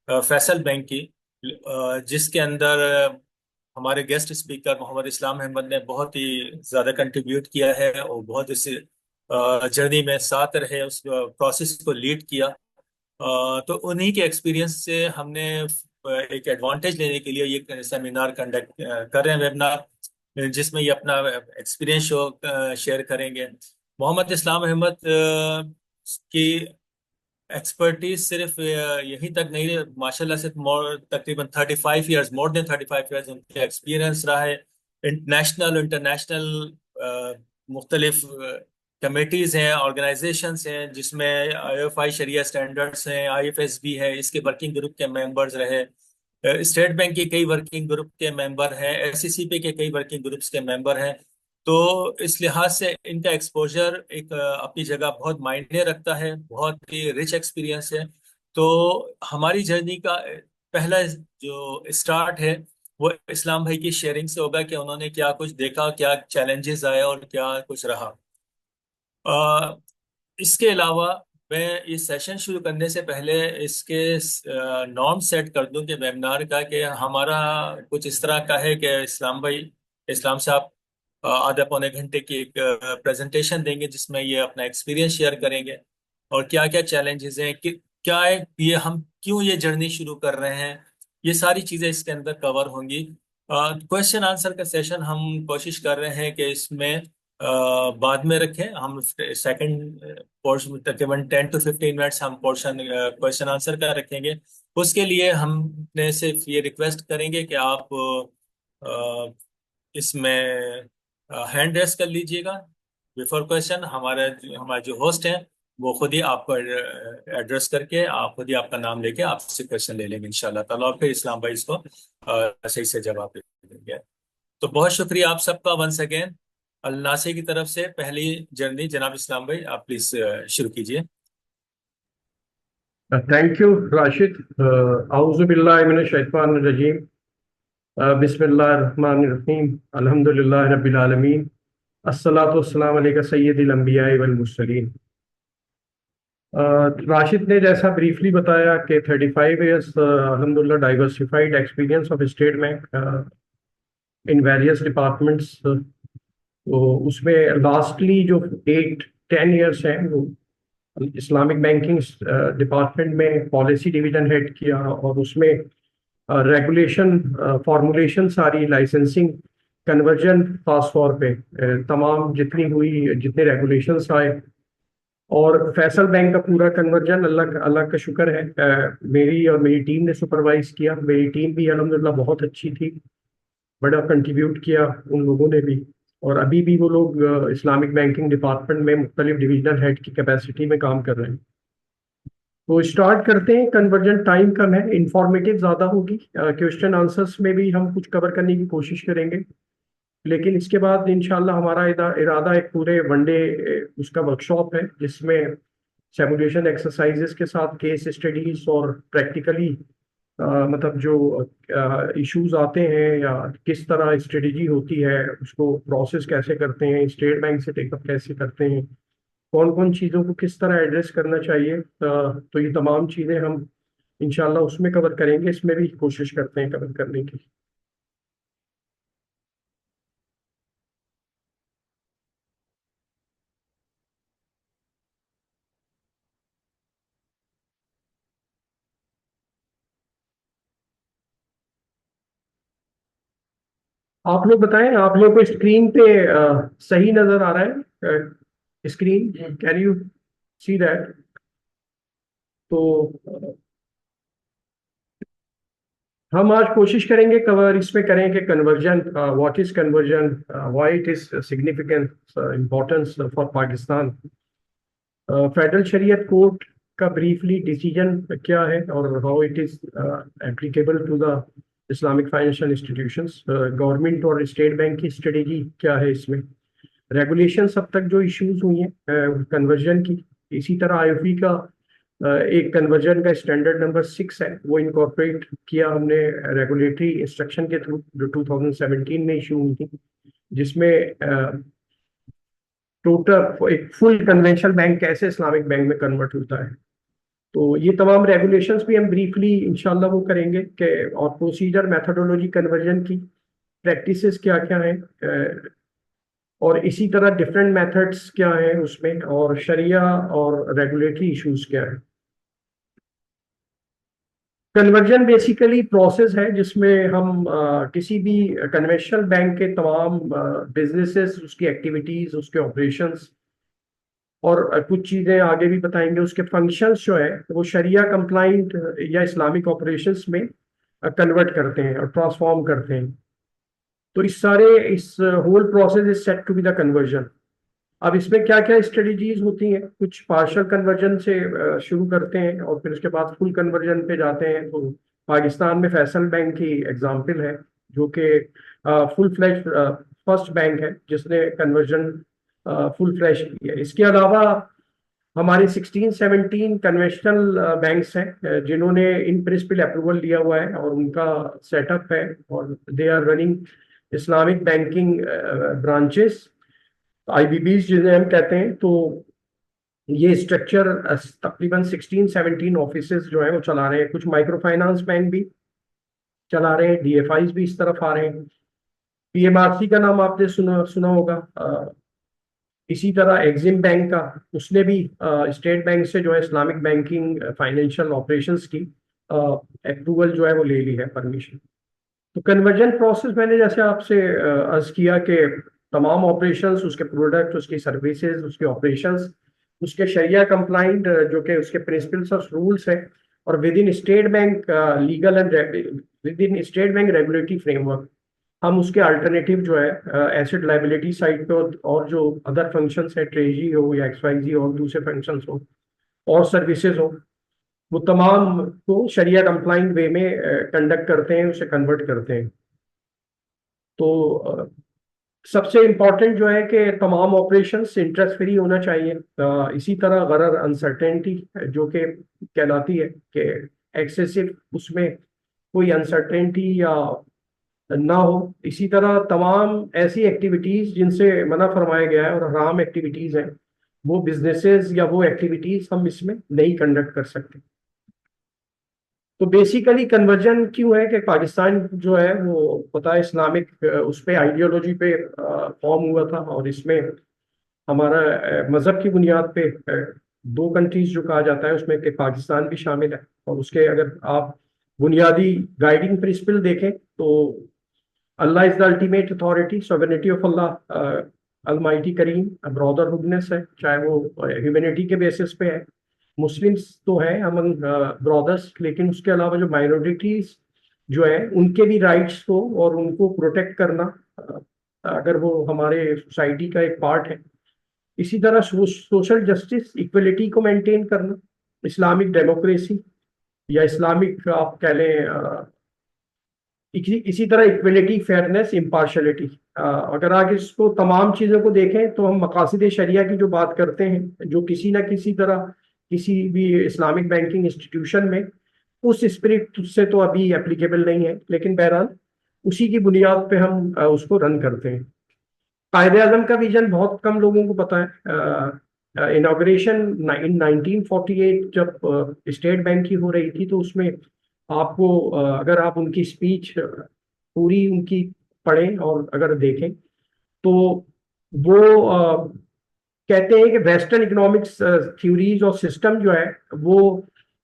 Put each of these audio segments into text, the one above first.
Faisal bank की, जिसके अंदर हमारे गेस्ट स्पीकर मोहम्मद इस्लाम अहमद ने बहुत ही ज़्यादा कंट्रीब्यूट किया है और बहुत इस जर्नी में साथ रहे, उस प्रोसेस को लीड किया। तो उन्हीं के एक्सपीरियंस से हमने एक एडवांटेज लेने के लिए ये सेमिनार कंडक्ट कर रहे हैं, वेबिनार, जिसमें ये अपना एक्सपीरियंस शेयर करेंगे। मोहम्मद इस्लाम अहमद की एक्सपर्टीज सिर्फ यहीं तक नहीं रहे, माशाल्लाह से मोर तकरीबन 35 ईयर्स, मोर देन 35 ईयर्स उनके एक्सपीरियंस रहा है। नेशनल इंटरनेशनल मुख्तलिफ कमेटीज हैं, ऑर्गेनाइजेशंस हैं, जिसमें IFI शरिया स्टैंडर्ड्स हैं, IFS भी है, इसके वर्किंग ग्रुप के मेंबर्स रहे। स्टेट बैंक के कई वर्किंग ग्रुप के मेंबर हैं, SCCP के कई वर्किंग ग्रुप्स के मेंबर हैं। तो इस लिहाज से इनका एक्सपोजर एक अपनी जगह बहुत मायने रखता है, बहुत ही रिच एक्सपीरियंस है। तो हमारी जर्नी का पहला जो स्टार्ट है वो इस्लाम भाई की शेयरिंग से होगा कि उन्होंने क्या कुछ देखा, क्या चैलेंजेस आए और क्या कुछ रहा। अ, इसके अलावा मैं इस सेशन शुरू करने से पहले इसके नॉर्म सेट कर दूं कि वेबिनार का, कि हमारा कुछ इस तरह का है कि इस्लाम साहब आधा पौने घंटे की एक प्रेजेंटेशन देंगे, जिसमें ये अपना एक्सपीरियंस शेयर करेंगे और क्या क्या चैलेंजेस हैं, कि क्या है ये, हम क्यों ये जर्नी शुरू कर रहे हैं, ये सारी चीजें इसके अंदर कवर होंगी। क्वेश्चन आंसर का सेशन हम कोशिश कर रहे हैं कि इसमें बाद में रखें। हम सेकंड पोर्शन तकरीबन 10 to 15 मिनट्स हम पोर्शन क्वेश्चन आंसर का रखेंगे। उसके लिए हमने सिर्फ ये रिक्वेस्ट करेंगे कि आप इसमें हैंड रेस कर लीजिएगा बिफोर क्वेश्चन। हमारे जो होस्ट हैं वो खुद ही आपको एड्रेस करके, आप खुद ही आपका नाम लेके आपसे क्वेश्चन ले लेंगे इंशाल्लाह ताला, और फिर इस्लाम भाई इसको सही से जवाब दे देंगे। तो बहुत शुक्रिया आप सबका वंस अगेन। अल्लासे की तरफ से पहली जर्नी, जनाब इस्लाम भाई आप प्लीज शुरू कीजिए। Thank you Rashid. आऊज़ु बिल्लाहि मिनश शैतानिर रजीम। बिस्मिल्लाहिर रहमानिर रहीम। अल्हम्दुलिल्लाहि रब्बिल आलमीन। अस्सलातु वस्सलामु अलैका सय्यदिल अंबिया'i वल मुरसलीन। राशिद ने जैसा ब्रीफली बताया कि 35 ईयर्स अल्हम्दुलिल्लाह diversified experience of state bank in various departments. तो उसमें लास्टली जो 8-10 ईयर्स हैं वो इस्लामिक बैंकिंग डिपार्टमेंट में पॉलिसी डिवीजन हेड किया, और उसमें रेगुलेशन फॉर्मुलेशन सारी लाइसेंसिंग कन्वर्जन खास तौर पे तमाम जितनी हुई, जितने रेगुलेशंस आए, और फैसल बैंक का पूरा कन्वर्जन अल्लाह अल्लाह का शुक्र है मेरी और मेरी टीम ने सुपरवाइज किया। मेरी टीम भी अल्हम्दुलिल्लाह बहुत अच्छी थी, बड़ा कंट्रीब्यूट किया उन लोगों ने भी। और अभी भी वो लोग इस्लामिक बैंकिंग डिपार्टमेंट में मुख्तलिफ डिविजनल हेड की कैपेसिटी में काम कर रहे हैं। तो स्टार्ट करते हैं। कन्वर्जन टाइम कम है, इंफॉर्मेटिव ज़्यादा होगी, क्वेश्चन आंसर्स में भी हम कुछ कवर करने की कोशिश करेंगे। लेकिन इसके बाद इंशाल्लाह हमारा इरादा एक पूरे वनडे उसका वर्कशॉप है, जिसमें सिमुलेशन एक्सरसाइजेस के साथ केस स्टडीज और प्रैक्टिकली मतलब जो इश्यूज आते हैं या किस तरह स्ट्रेटजी होती है, उसको प्रोसेस कैसे करते हैं, स्टेट बैंक से टेकअप कैसे करते हैं, कौन कौन चीज़ों को किस तरह एड्रेस करना चाहिए, तो ये तमाम चीज़ें हम इंशाल्लाह उसमें कवर करेंगे। इसमें भी कोशिश करते हैं कवर करने की। आप लोग बताएं, आप लोग को स्क्रीन पे सही नजर आ रहा है? Screen, can you see that? तो हम आज कोशिश करेंगे कवर इसमें करें कि conversion, what is conversion, why it is significant importance for Pakistan, federal शरीयत कोर्ट का ब्रीफली डिसीजन क्या है, और how it is applicable to the Islamic financial institutions, government और स्टेट बैंक की स्ट्रेटेजी क्या है इसमें, रेगुलेशन अब तक जो इश्यूज हुई हैं कन्वर्जन की। इसी तरह आईओपी का एक कन्वर्जन का स्टैंडर्ड नंबर 6 है, वो इनकॉर्पोरेट किया हमने रेगुलेटरी इंस्ट्रक्शन के थ्रू, जो 2017 में इशू हुई थी, जिसमें टोटल एक फुल कन्वेंशनल बैंक कैसे इस्लामिक बैंक में कन्वर्ट होता है। तो ये तमाम रेगुलेशंस भी हम ब्रीफली इंशाल्लाह वो करेंगे कि, और प्रोसीजर मेथोडोलॉजी कन्वर्जन की प्रैक्टिसेस क्या क्या हैं, और इसी तरह डिफरेंट मेथड्स क्या हैं उसमें, और शरिया और रेगुलेटरी इश्यूज क्या हैं। कन्वर्जन बेसिकली प्रोसेस है जिसमें हम किसी भी कन्वेंशनल बैंक के तमाम बिजनेसेस, उसकी एक्टिविटीज, उसके ऑपरेशंस, और कुछ चीज़ें आगे भी बताएंगे, उसके फंक्शंस जो है वो शरिया कंप्लाइंट या इस्लामिक ऑपरेशंस में कन्वर्ट करते हैं और ट्रांसफॉर्म करते हैं। तो इस whole process is set to be the conversion. अब इसमें क्या क्या स्ट्रेटजीज होती हैं, कुछ पार्शियल कन्वर्जन से शुरू करते हैं और फिर उसके बाद फुल कन्वर्जन पे जाते हैं। तो पाकिस्तान में फैसल बैंक की एग्जांपल है, जो कि फुल फ्लैश फर्स्ट बैंक है जिसने कन्वर्जन फुल फ्लैश की है। इसके अलावा हमारे 16-17 कन्वेंशनल बैंक्स हैं जिन्होंने इन प्रिंसिपल अप्रूवल लिया हुआ है और उनका सेटअप है, और they are running Islamic banking branches, IBBs जिन्हें हम कहते हैं। तो ये स्ट्रक्चर तकरीबन 16-17 ऑफिसेज जो है वो चला रहे हैं। कुछ माइक्रो फाइनेंस बैंक भी चला रहे हैं, डीएफआईज भी इस तरफ आ रहे हैं। पीएमआरसी का नाम आपने सुना सुना होगा। इसी तरह एग्जिम बैंक का, उसने भी स्टेट बैंक से जो है इस्लामिक बैंकिंग फाइनेंशियल ऑपरेशंस की अप्रूवल जो है वो ले ली है, परमिशन। तो कन्वर्जन प्रोसेस मैंने जैसे आपसे अर्ज किया कि तमाम ऑपरेशंस, उसके प्रोडक्ट, उसकी सर्विसेज, उसके ऑपरेशंस, उसके शरिया कंप्लाइंट जो कि उसके प्रिंसिपल्स और रूल्स है, और with in state bank legal and with in state bank regulatory framework, हम उसके अल्टरनेटिव जो है एसेट लाइबिलिटी साइड पे, और जो अदर फंक्शंस है, ट्रेजरी हो या एक्सवाइजी और दूसरे फंक्शंस हो और सर्विसेज हो, वो तमाम को शरिया कंप्लाइंट वे में कंडक्ट करते हैं, उसे कन्वर्ट करते हैं। तो सबसे इम्पोर्टेंट जो है कि तमाम ऑपरेशंस इंटरेस्ट फ्री होना चाहिए। इसी तरह गरर अनसर्टेनिटी जो कि कहलाती है कि एक्सेसिव उसमें कोई अनसर्टेनिटी या ना हो। इसी तरह तमाम ऐसी एक्टिविटीज जिनसे मना फरमाया गया है और हराम एक्टिविटीज हैं, वो बिजनेसेस या वो एक्टिविटीज हम इसमें नहीं कंडक्ट कर सकते। तो बेसिकली कन्वर्जन क्यों है कि पाकिस्तान जो है वो पता है इस्लामिक उस पे आइडियोलॉजी पे फॉर्म हुआ था, और इसमें हमारा मजहब की बुनियाद पे दो कंट्रीज जो कहा जाता है उसमें कि पाकिस्तान भी शामिल है। और उसके अगर आप बुनियादी गाइडिंग प्रिंसिपल देखें तो Allah is the ultimate authority, sovereignty of Allah, almighty करीम, ब्रदरहुडनेस है, चाहे वो ह्यूमैनिटी के बेसिस पे है। मुस्लिम्स तो है अमंग ब्रदर्स, लेकिन उसके अलावा जो माइनॉरिटीज जो है उनके भी राइट्स को और उनको प्रोटेक्ट करना, अगर वो हमारे सोसाइटी का एक पार्ट है। इसी तरह सोशल जस्टिस, इक्वलिटी को मेंटेन करना, इस्लामिक डेमोक्रेसी या इस्लामिक आप कह लें, इसी तरह इक्वलिटी, फेयरनेस, इम्पार्शलिटी। अगर आगे इसको तमाम चीज़ों को देखें तो हम मकासद शरिया की जो बात करते हैं, जो किसी ना किसी तरह किसी भी इस्लामिक बैंकिंग इंस्टीट्यूशन में उस स्पिरिट से तो अभी एप्लीकेबल नहीं है, लेकिन बहरहाल उसी की बुनियाद पे हम उसको रन करते हैं। कायदे आजम का विजन बहुत कम लोगों को पता है। इनॉग्रेशन इन 1948 जब स्टेट बैंक की हो रही थी, तो उसमें आपको अगर आप उनकी स्पीच पूरी उनकी पढ़ें और अगर देखें तो वो कहते हैं कि वेस्टर्न इकोनॉमिक्स थ्योरीज और सिस्टम जो है वो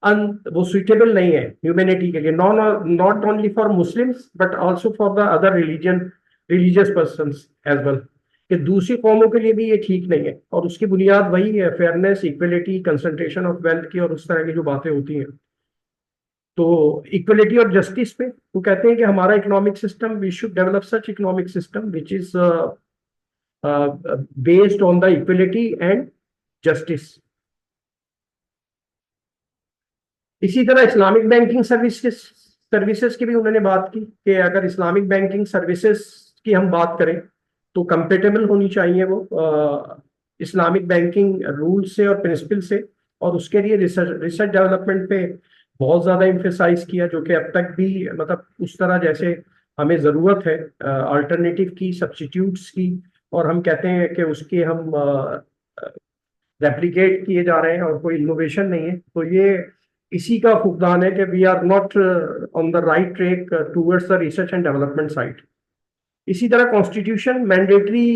वो सुइटेबल नहीं है ह्यूमैनिटी के लिए, not only for Muslims but also for the other religious persons as well, कि दूसरी कौमों के लिए भी ये ठीक नहीं है। और उसकी बुनियाद वही है, fairness, equality, concentration of wealth की और उस तरह की जो बातें होती हैं। तो इक्वलिटी और जस्टिस पे वो कहते हैं कि हमारा economic system, we should develop such economic system which is based on the equality and justice. इसी तरह इस्लामिक बैंकिंग सर्विसेज की भी उन्होंने बात की कि अगर इस्लामिक बैंकिंग सर्विसेज की हम बात करें तो कंपेटेबल होनी चाहिए वो इस्लामिक बैंकिंग रूल से और प्रिंसिपल से, और उसके लिए रिसर्च डेवलपमेंट पे बहुत ज़्यादा इम्फेसाइज किया, जो कि अब तक भी मतलब उस तरह जैसे हमें ज़रूरत है अल्टरनेटिव की, सब्स्टिट्यूट्स की, और हम कहते हैं कि उसके हम रेप्लिकेट किए जा रहे हैं और कोई इनोवेशन नहीं है। तो ये इसी का फुकदान है कि we are not on the right track towards the research and development side. इसी तरह कॉन्स्टिट्यूशन मैंडेटरी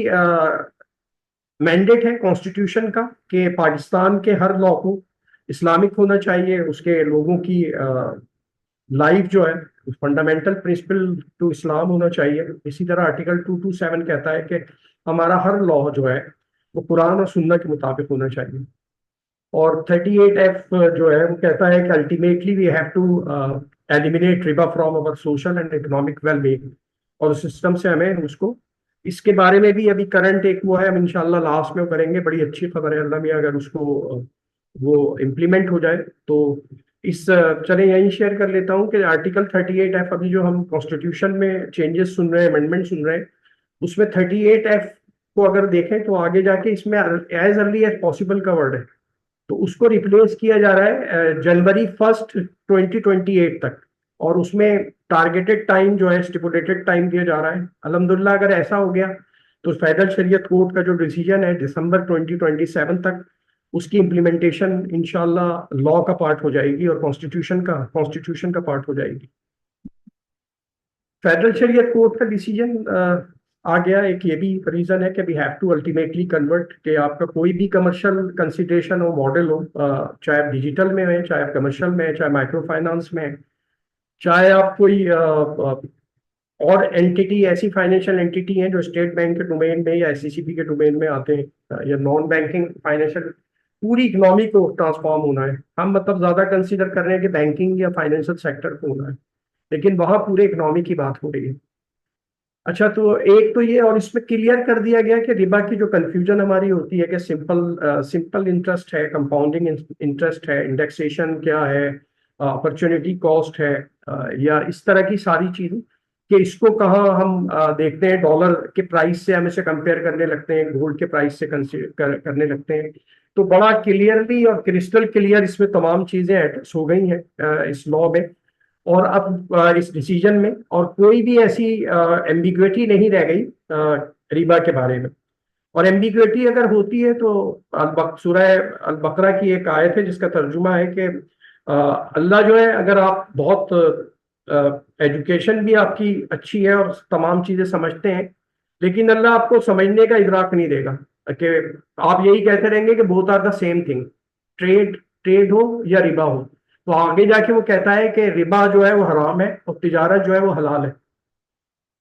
मैंडेट है कॉन्स्टिट्यूशन का कि पाकिस्तान के हर लॉ को इस्लामिक होना चाहिए, उसके लोगों की लाइफ जो है फंडामेंटल प्रिंसिपल टू इस्लाम होना चाहिए। इसी तरह आर्टिकल 227 कहता है कि हमारा हर लॉ जो है वो कुरान और सुन्ना के मुताबिक होना चाहिए। और 38F जो है वो कहता है कि ultimately we have to eliminate रिबा from our social and economic wellbeing, और सिस्टम से हमें उसको, इसके बारे में भी अभी करंट एक वो है, हम इंशाल्लाह लास्ट में वो करेंगे, बड़ी अच्छी खबर है अल्लाह मियां, अगर उसको वो इम्प्लीमेंट हो जाए तो इस चले यहीं शेयर कर लेता हूँ कि आर्टिकल 38F अभी जो हम कॉन्स्टिट्यूशन में चेंजेस सुन रहे हैं, अमेंडमेंट सुन रहे हैं, उसमें 38F को अगर देखें तो आगे जाके इसमें एज अर्ली एज पॉसिबल का वर्ड है, तो उसको रिप्लेस किया जा रहा है जनवरी 1 2028 तक, और उसमें टारगेटेड टाइम जो है स्टिपुलेटेड टाइम दिया जा रहा है। अल्हम्दुलिल्लाह अगर ऐसा हो गया तो फेडरल शरीयत कोर्ट का जो डिसीजन है दिसंबर 2027 तक उसकी इम्प्लीमेंटेशन इंशाल्लाह लॉ का पार्ट हो जाएगी और कॉन्स्टिट्यूशन का पार्ट हो जाएगी। फेडरल शरीयत कोर्ट का डिसीजन आ गया, एक ये भी रीजन है कि we have to ultimately convert, कि आपका कोई भी कमर्शियल कंसिडरेशन हो, मॉडल हो, चाहे आप डिजिटल में है, चाहे आप कमर्शियल में है, चाहे माइक्रो फाइनेंस में है, चाहे आप कोई और एंटिटी, ऐसी फाइनेंशियल एंटिटी है जो स्टेट बैंक के डोमेन में या एससीसीपी के डोमेन में आते हैं, या नॉन बैंकिंग फाइनेंशियल, पूरी इकोनॉमी को ट्रांसफॉर्म होना है। हम मतलब ज्यादा कंसीडर कर रहे हैं कि बैंकिंग या फाइनेंशियल सेक्टर को होना है, लेकिन वहां पूरे इकोनॉमी की बात हो रही है। अच्छा, तो एक तो ये, और इसमें क्लियर कर दिया गया कि रिबा की जो कंफ्यूजन हमारी होती है कि सिंपल इंटरेस्ट है, कंपाउंडिंग इंटरेस्ट है, इंडेक्सेशन क्या है, अपॉर्चुनिटी कॉस्ट है, या इस तरह की सारी चीजें, कि इसको कहाँ हम देखते हैं डॉलर के प्राइस से हम इसे कंपेयर करने लगते हैं, गोल्ड के प्राइस से करने लगते हैं। तो बड़ा क्लियरली और क्रिस्टल क्लियर इसमें तमाम चीजें एड्रेस हो गई हैं इस लॉ में। और अब इस डिसीजन में और कोई भी ऐसी एम्बिग्विटी नहीं रह गई रिबा के बारे में। और एम्बिग्विटी अगर होती है तो सूरह अल बकरा की एक आयत है जिसका तर्जुमा है कि अल्लाह जो है, अगर आप बहुत एजुकेशन भी आपकी अच्छी है और तमाम चीजें समझते हैं, लेकिन अल्लाह आपको समझने का इदराक नहीं देगा, कि आप यही कहते रहेंगे कि both are the same thing, trade trade हो या रिबा हो। तो आगे जाके वो कहता है कि रिबा जो है वो हराम है और तिजारत जो है वो हलाल है।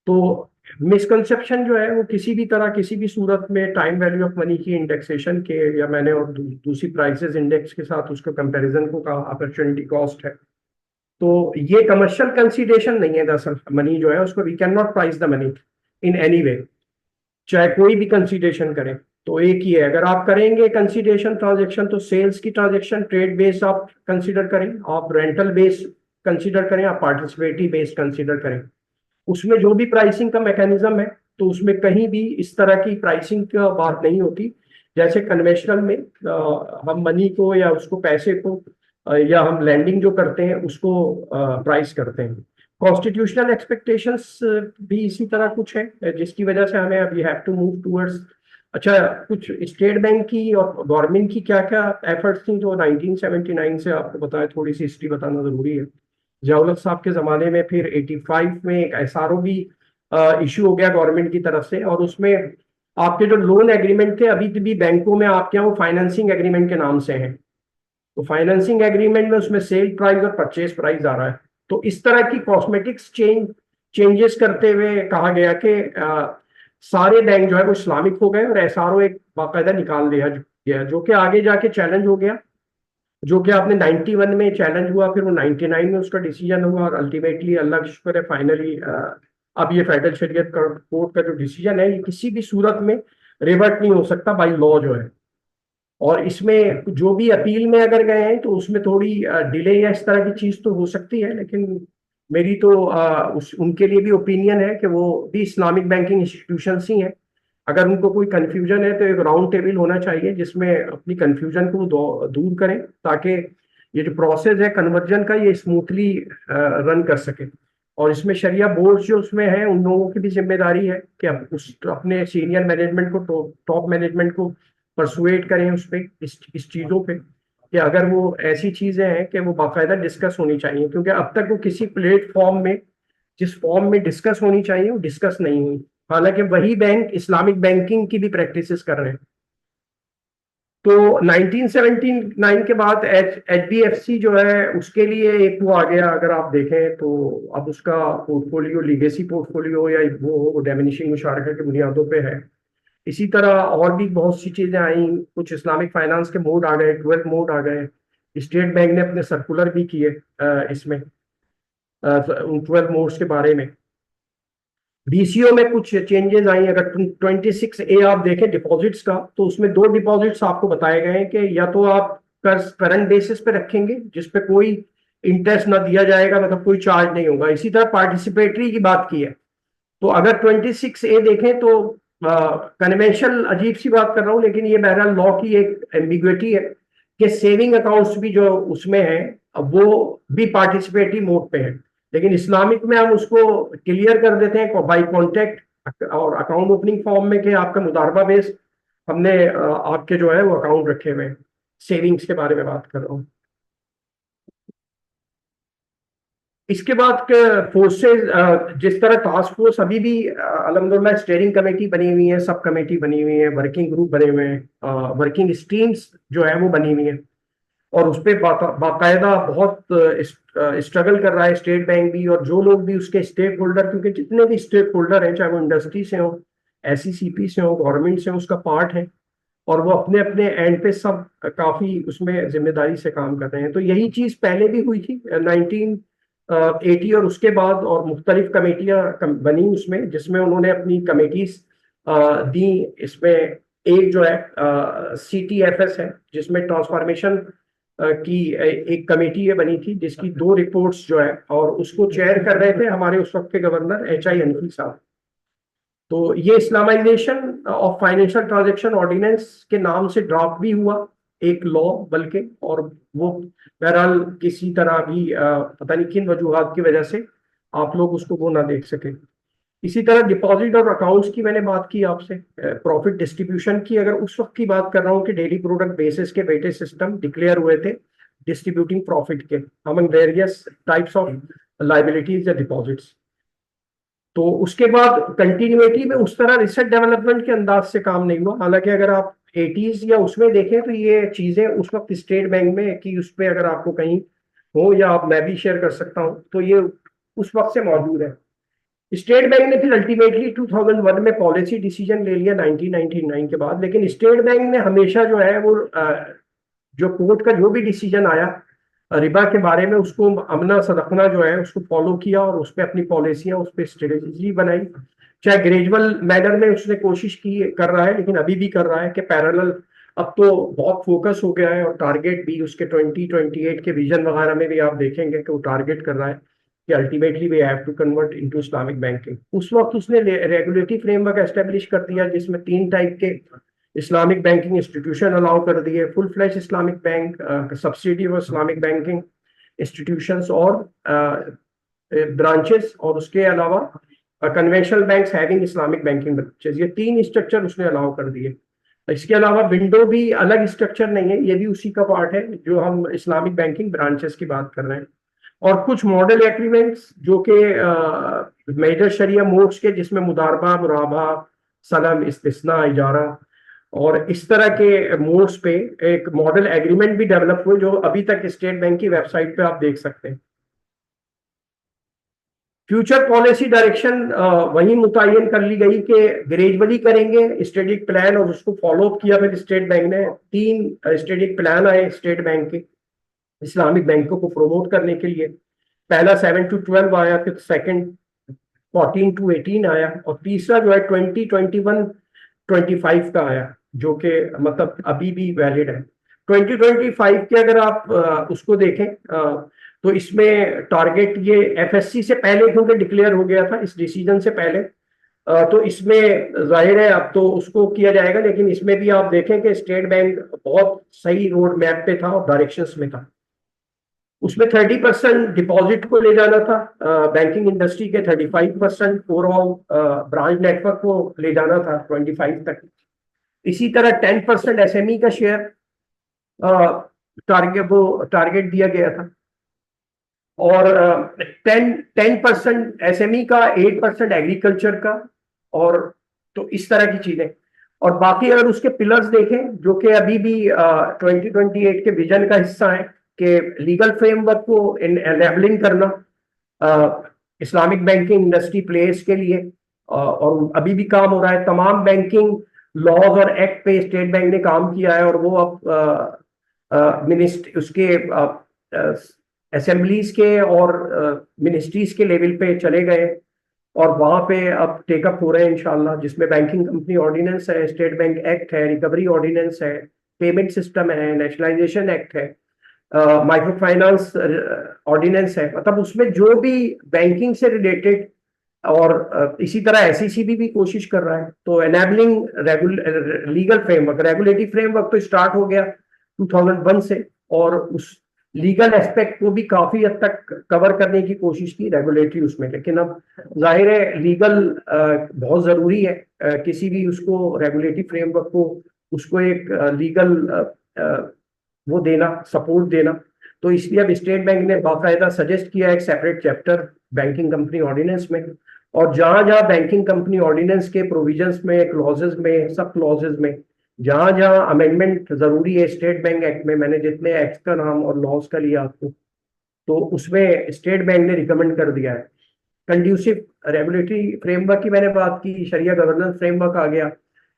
तो मिसकंसेप्शन जो है वो किसी भी तरह, किसी भी सूरत में टाइम वैल्यू ऑफ मनी की इंडेक्सेशन के, या मैंने और दूसरी प्राइसेस इंडेक्स के साथ उसको कंपैरिजन को कहा अपॉर्चुनिटी कॉस्ट है, तो ये कमर्शियल कंसीडरेशन नहीं है। दरअसल मनी जो है उसको we can not price the money in any way, चाहे कोई भी कंसीडरेशन करें। तो एक ही है, अगर आप करेंगे कंसीडरेशन ट्रांजेक्शन तो सेल्स की ट्रांजेक्शन ट्रेड बेस्ड आप कंसीडर करें, आप रेंटल बेस्ड कंसीडर करें, आप पार्टिसिपेटिव बेस्ड कंसीडर करें। उसमें जो भी प्राइसिंग का मैकेनिज्म है तो उसमें कहीं भी इस तरह की प्राइसिंग का बात नहीं होती। जैसे कन्वेंशनल में हम मनी को या उसको पैसे को या हम लैंडिंग जो करते हैं उसको प्राइस करते हैं। कॉन्स्टिट्यूशनल एक्सपेक्टेशंस भी इसी तरह कुछ है जिसकी वजह से हमें अब we have to move towards. अच्छा, कुछ स्टेट बैंक की और गवर्नमेंट की क्या क्या एफर्ट्स थी जो 1979 से, आपको बताया, थोड़ी सी हिस्ट्री बताना जरूरी है। जवाहरलाल साहब के जमाने में फिर 85 में एक एसआरओ भी इशू हो गया गवर्नमेंट की तरफ से, और उसमें आपके जो लोन एग्रीमेंट थे अभी भी बैंकों में आपके यहाँ वो फाइनेंसिंग एग्रीमेंट के नाम से हैं। तो फाइनेंसिंग एग्रीमेंट में उसमें सेल प्राइस और परचेज प्राइस आ रहा है। तो इस तरह की कॉस्मेटिक्स चेंजेस करते हुए कहा गया कि सारे बैंक जो है वो इस्लामिक हो गए, और एसआरओ एक बाकायदा निकाल दिया गया, जो कि आगे जाके चैलेंज हो गया, जो कि आपने 91 में चैलेंज हुआ, फिर वो 99 में उसका डिसीजन हुआ, और अल्टीमेटली अल्लाह का शुक्र है फाइनली अब ये फेडरल शरीयत कोर्ट का जो डिसीजन है ये किसी भी सूरत में रिवर्ट नहीं हो सकता बाई लॉ जो है। और इसमें जो भी अपील में अगर गए हैं तो उसमें थोड़ी डिले या इस तरह की चीज तो हो सकती है, लेकिन मेरी तो उनके लिए भी ओपिनियन है कि वो भी इस्लामिक बैंकिंग इंस्टीट्यूशंस ही हैं। अगर उनको कोई कंफ्यूजन है तो एक राउंड टेबल होना चाहिए जिसमें अपनी कंफ्यूजन को दूर करें, ताकि ये जो प्रोसेस है कन्वर्जन का ये स्मूथली रन कर सके। और इसमें शरिया बोर्ड जो उसमें है उन लोगों की भी जिम्मेदारी है कि उस अपने सीनियर मैनेजमेंट को, टॉप मैनेजमेंट को परसुएट करें उस पर, इस चीज़ों पे, कि अगर वो ऐसी चीजें हैं कि वो बाकायदा डिस्कस होनी चाहिए, क्योंकि अब तक वो किसी प्लेटफॉर्म में, जिस फॉर्म में डिस्कस होनी चाहिए, वो डिस्कस नहीं हुई। हालांकि वही बैंक इस्लामिक बैंकिंग की भी प्रैक्टिसेस कर रहे हैं। तो 1979 के बाद एचडीएफसी जो है उसके लिए एक वो आ गया, अगर आप देखें तो अब उसका पोर्टफोलियो लीगेसी पोर्टफोलियो या वो डेमिनिशिंग मुशारका की बुनियादों पे है। इसी तरह और भी बहुत सी चीजें आई, कुछ इस्लामिक फाइनेंस के मोड आ गए, 12 मोड आ गए। स्टेट बैंक ने अपने सर्कुलर भी किए इसमें उन 12 मोड्स के बारे में। बीसीओ में कुछ चेंजेस आई। अगर 26A आप देखें डिपॉजिट्स का, तो उसमें दो डिपॉजिट्स आपको बताए गए हैं कि या तो आप कर्ज करंट बेसिस पे रखेंगे जिसपे कोई इंटरेस्ट ना दिया जाएगा, मतलब कोई चार्ज नहीं होगा। इसी तरह पार्टिसिपेटरी की बात की है। तो अगर 26A देखें तो कन्वेंशनल, अजीब सी बात कर रहा हूँ लेकिन ये बहरहाल लॉ की एक एम्बिग्विटी है कि सेविंग अकाउंट्स भी जो उसमें है अब वो भी पार्टिसिपेटरी मोड पे है। लेकिन इस्लामिक में हम उसको क्लियर कर देते हैं बाई कॉन्टेक्ट और अकाउंट ओपनिंग फॉर्म में कि आपका मुदारबा बेस्ड हमने आपके जो है वो अकाउंट रखे हुए हैं। सेविंग्स के बारे में बात कर रहा हूँ। इसके बाद फोर्सेज, जिस तरह टास्क फोर्स अभी भी अलहमदुलिल्लाह स्टेयरिंग कमेटी बनी हुई है, सब कमेटी बनी हुई है, वर्किंग ग्रुप बने हुए हैं, वर्किंग स्ट्रीम्स जो है वो बनी हुई है। और उस पर बाकायदा बहुत स्ट्रगल कर रहा है स्टेट बैंक भी और जो लोग भी उसके स्टेक होल्डर, क्योंकि जितने भी स्टेक होल्डर हैं, चाहे वो इंडस्ट्री से हो, एसईसीपी से हो, गवर्नमेंट से हो, उसका पार्ट है। और वो अपने अपने एंड पे सब काफी उसमें जिम्मेदारी से काम कर रहे हैं। तो यही चीज पहले भी हुई थी 1980 और उसके बाद, और मुख्तलिफ कमेटियां बनी उसमें, जिसमें उन्होंने अपनी कमेटीज दी। इसमें एक जो है CTFS है, जिसमें ट्रांसफॉर्मेशन की एक कमेटी ये बनी थी, जिसकी दो रिपोर्ट्स जो है, और उसको चेयर कर रहे थे हमारे उस वक्त के गवर्नर HI अनफी साहब। तो ये Islamization of financial transaction ordinance के नाम से ड्राफ्ट भी हुआ एक लॉ, बल्कि, और वो बहरहाल किसी तरह भी पता नहीं किन वजूहात की वजह से आप लोग उसको वो ना देख सके। इसी तरह डिपॉजिट और अकाउंट्स की मैंने बात की आपसे। प्रॉफिट डिस्ट्रीब्यूशन की अगर उस वक्त की बात कर रहा हूँ कि डेली प्रोडक्ट बेसिस के बेटे सिस्टम डिक्लेयर हुए थे डिस्ट्रीब्यूटिंग प्रॉफिट के among various types of liabilities या डिपॉजिट्स। तो उसके बाद कंटिन्यूटी में उस तरह रिसर्च डेवलपमेंट के अंदाज से काम नहीं हुआ। हालांकि अगर आप 80s या उसमें देखें तो ये चीजें उस वक्त स्टेट बैंक में कि उस पर अगर आपको कहीं हो, या आप मैं भी शेयर कर सकता हूँ, तो ये उस वक्त से मौजूद है। स्टेट बैंक ने फिर अल्टीमेटली 2001 में पॉलिसी डिसीजन ले लिया 1999 के बाद। लेकिन स्टेट बैंक ने हमेशा जो है वो जो कोर्ट का जो भी डिसीजन आया रिबा के बारे में, उसको अमना सदकना जो है उसको फॉलो किया और उस पर अपनी पॉलिसियां, उस पर स्ट्रेटेजी बनाई। चाहे ग्रेजुअल मैनर में उसने कोशिश की कर रहा है, लेकिन अभी भी कर रहा है कि पैरेलल अब तो बहुत फोकस हो गया है। और टारगेट भी उसके 2028 के विजन वगैरह में भी आप देखेंगे कि वो टारगेट कर रहा है कि ultimately we have to convert into Islamic banking. उस वक्त उसने रेगुलेटरी फ्रेमवर्क एस्टेब्लिश कर दिया जिसमें 3 टाइप के इस्लामिक बैंकिंग इंस्टीट्यूशन अलाउ कर दिए, full flash Islamic bank, subsidy of Islamic banking institutions और ब्रांचेस, और उसके अलावा conventional banks having Islamic banking branches. ये 3 स्ट्रक्चर उसने अलाउ कर दिए। इसके अलावा विंडो भी अलग स्ट्रक्चर नहीं है, ये भी उसी का पार्ट है जो हम इस्लामिक बैंकिंग ब्रांचेस की बात कर रहे हैं। और कुछ मॉडल एग्रीमेंट्स जो कि मेजर शरिया मोड्स के, जिसमें मुदारबा, मुराबा, सलम, इस्तिस्ना, इजारा और इस तरह के मोड्स पे एक मॉडल एग्रीमेंट भी डेवलप हुए, जो अभी तक स्टेट बैंक की वेबसाइट पे आप देख सकते हैं। फ्यूचर पॉलिसी डायरेक्शन वही मुतय्यन कर ली गई कि ग्रेजुअली करेंगे स्ट्रेटेजिक प्लान, और उसको फॉलो अप किया फिर स्टेट बैंक ने। 3 स्ट्रेटेजिक प्लान आए स्टेट बैंक के इस्लामिक बैंकों को प्रमोट करने के लिए। पहला 7 to 12 आया, फिर सेकंड 14 to 18 आया, और तीसरा जो है 2021-25 का आया, जो कि मतलब अभी भी वैलिड है। 2025 के अगर आप उसको देखें तो इसमें टारगेट ये FSC से पहले क्योंकि डिक्लेयर हो गया था, इस डिसीजन से पहले, तो इसमें जाहिर है अब तो उसको किया जाएगा। लेकिन इसमें भी आप देखें कि स्टेट बैंक बहुत सही रोड मैप पे था और डायरेक्शंस में था। उसमें 30% डिपॉजिट को ले जाना था बैंकिंग इंडस्ट्री के, 35% ओवरऑल ब्रांच नेटवर्क को ले जाना था 25 तक। इसी तरह 10% SME का शेयर टारगेट दिया गया था। और 10% एसएमई का, 8% एग्रीकल्चर का, और तो इस तरह की चीजें। और बाकी अगर उसके पिलर्स देखें जो कि अभी भी 2028 के विजन का हिस्सा है, कि लीगल फ्रेमवर्क को एनेबलिंग करना इस्लामिक बैंकिंग इंडस्ट्री प्लेयर्स के लिए, और अभी भी काम हो रहा है। तमाम बैंकिंग लॉज और एक्ट पे स्टेट बैंक ने काम किया है, और वो अब मिनिस्ट्री उसके असेंबलीज के और मिनिस्ट्रीज के लेवल पे चले गए, और वहां पे अब टेकअप हो रहे हैं इंशाल्लाह, जिसमें बैंकिंग कंपनी ऑर्डिनेंस है, स्टेट बैंक एक्ट है, रिकवरी ऑर्डिनेंस है, पेमेंट सिस्टम है, नेशनलाइजेशन एक्ट है, माइक्रो फाइनेंस ऑर्डिनेंस है। मतलब उसमें जो भी बैंकिंग से रिलेटेड, और इसी तरह एसईसीबी भी कोशिश कर रहा है। तो enabling legal framework, regulatory framework तो स्टार्ट हो गया 2001 से, और उस लीगल एस्पेक्ट को भी काफी हद तक कवर करने की कोशिश की रेगुलेटरी उसमें। लेकिन अब जाहिर है लीगल बहुत जरूरी है, किसी भी उसको रेगुलेटरी फ्रेमवर्क को, उसको एक लीगल वो देना, सपोर्ट देना। तो इसलिए अब स्टेट बैंक ने बाकायदा सजेस्ट किया एक separate chapter banking company ordinance में, और जहां जहां बैंकिंग कंपनी ऑर्डिनेंस के प्रोविजंस में, क्लॉजेज में, सब क्लॉजेज में जहां जहां अमेंडमेंट जरूरी है स्टेट बैंक एक्ट में, मैंने जितने एक्ट का नाम और लॉज का लिया आपको, तो उसमें स्टेट बैंक ने रिकमेंड कर दिया है। कंड्यूसिव रेगुलेटरी फ्रेमवर्क की मैंने बात की, शरिया गवर्नेंस फ्रेमवर्क आ गया,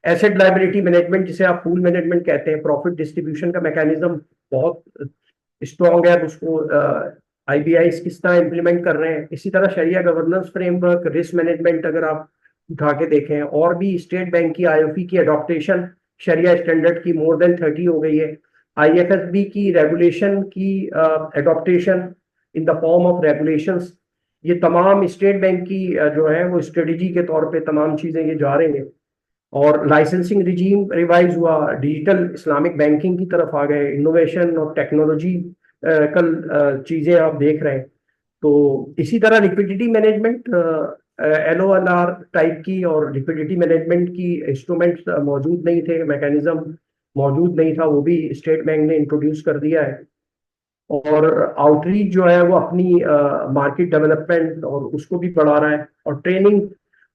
एसेट लाइबिलिटी मैनेजमेंट जिसे आप पूल मैनेजमेंट कहते हैं, प्रॉफिट डिस्ट्रीब्यूशन का मैकेनिज्म बहुत स्ट्रॉन्ग है, उसको आईबीआई किस तरह इंप्लीमेंट कर रहे हैं। इसी तरह शरिया गवर्नेंस फ्रेमवर्क, रिस्क मैनेजमेंट अगर आप उठा के देखें, और भी स्टेट बैंक की आईओपी की अडॉप्टेशन शरिया स्टैंडर्ड की मोर देन 30 हो गई है। आईएफएसबी की रेगुलेशन की adaptation in the form of regulations, ये तमाम स्टेट बैंक की जो है वो स्ट्रेटेजी के तौर पे तमाम चीजें ये जा रही हैं। और लाइसेंसिंग रिजीम रिवाइज हुआ, डिजिटल इस्लामिक बैंकिंग की तरफ आ गए, इनोवेशन और टेक्नोलॉजी कल चीजें आप देख रहे हैं। तो इसी तरह लिक्विडिटी मैनेजमेंट, एलओएलआर टाइप की और लिक्विडिटी मैनेजमेंट की इंस्ट्रूमेंट्स मौजूद नहीं थे, मैकेनिज्म मौजूद नहीं था, वो भी स्टेट बैंक ने इंट्रोड्यूस कर दिया है। और आउटरीच जो है वो अपनी मार्केट डेवलपमेंट और उसको भी बढ़ा रहा है, और ट्रेनिंग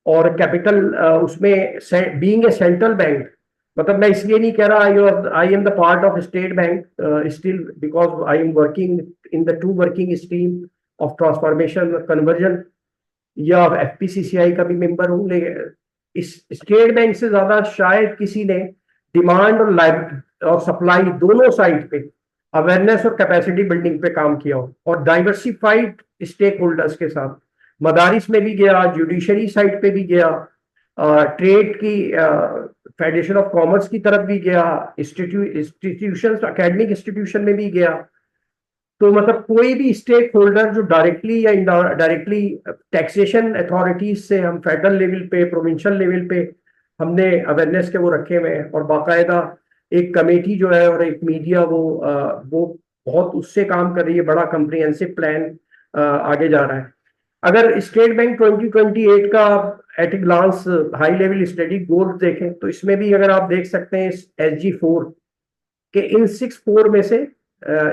और कैपिटल उसमें बीइंग ए सेंट्रल बैंक। मतलब मैं इसलिए नहीं कह रहा I am the part of state bank, still because I am working in the two working stream of transformation conversion, या एफपीसीसीआई का भी मेंबर हूँ। लेकिन इस स्टेट बैंक से ज्यादा शायद किसी ने डिमांड और सप्लाई दोनों साइड पे अवेयरनेस और कैपेसिटी बिल्डिंग पे काम किया हो, और डाइवर्सिफाइड स्टेक होल्डर्स के साथ मदारिस में भी गया, जुडिशरी साइड पे भी गया, ट्रेड की फेडरेशन ऑफ कॉमर्स की तरफ भी गया, इंस्टीट्यूशन एकेडमिक इंस्टीट्यूशन में भी गया। तो मतलब कोई भी स्टेक होल्डर जो डायरेक्टली या इनडायरेक्टली, टैक्सेशन अथॉरिटीज से हम फेडरल लेवल पे, प्रोविंशियल लेवल पे हमने अवेयरनेस के वो रखे हुए हैं, और बाकायदा एक कमेटी जो है और एक मीडिया वो बहुत उससे काम कर रही है, बड़ा कंप्रिहेंसिव प्लान आगे जा रहा है। अगर स्टेट बैंक 2028 का at a glance high level study goal देखें, तो इसमें भी अगर आप देख सकते हैं SG4 के इन 6 4 में से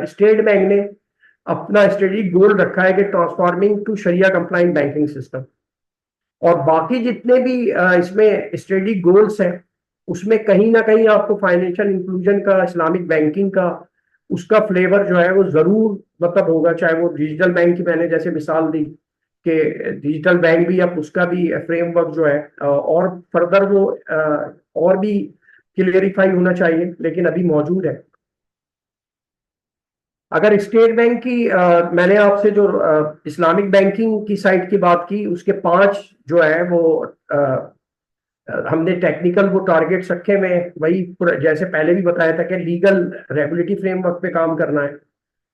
स्टेट बैंक ने अपना स्ट्रेटेजिक गोल रखा है कि ट्रांसफॉर्मिंग टू शरिया कंप्लाइंट बैंकिंग सिस्टम। और बाकी जितने भी इसमें स्ट्रेटेजिक गोल्स हैं, उसमें कहीं ना कहीं आपको फाइनेंशियल इंक्लूजन का, इस्लामिक बैंकिंग का, उसका फ्लेवर जो है वो जरूर मतलब होगा। चाहे वो डिजिटल बैंक की मैंने जैसे मिसाल दी कि डिजिटल बैंक भी अब उसका भी फ्रेमवर्क जो है और फर्दर वो और भी क्लियरिफाई होना चाहिए, लेकिन अभी मौजूद है। अगर स्टेट बैंक की मैंने आपसे जो इस्लामिक बैंकिंग की साइड की बात की, उसके 5 जो है वो हमने टेक्निकल वो टारगेट्स रखे हुए हैं। वही जैसे पहले भी बताया था कि लीगल रेगुलेटरी फ्रेमवर्क पे काम करना है,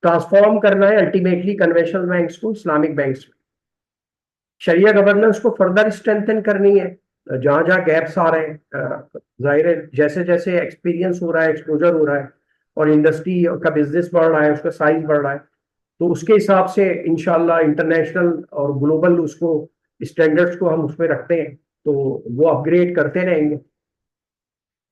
ट्रांसफॉर्म करना है अल्टीमेटली कन्वेंशनल बैंक्स को इस्लामिक बैंक्स में, शरिया गवर्नेंस को फर्दर स्ट्रेंथन करनी है जहां जहां गैप्स आ रहे हैं। जाहिर है जैसे जैसे एक्सपीरियंस हो रहा है, एक्सपोजर हो रहा है, और इंडस्ट्री का बिजनेस बढ़ रहा है, उसका साइज बढ़ रहा है, तो उसके हिसाब से इंशाल्लाह इंटरनेशनल और ग्लोबल उसको स्टैंडर्ड्स को हम उसमें रखते हैं, तो वो अपग्रेड करते रहेंगे।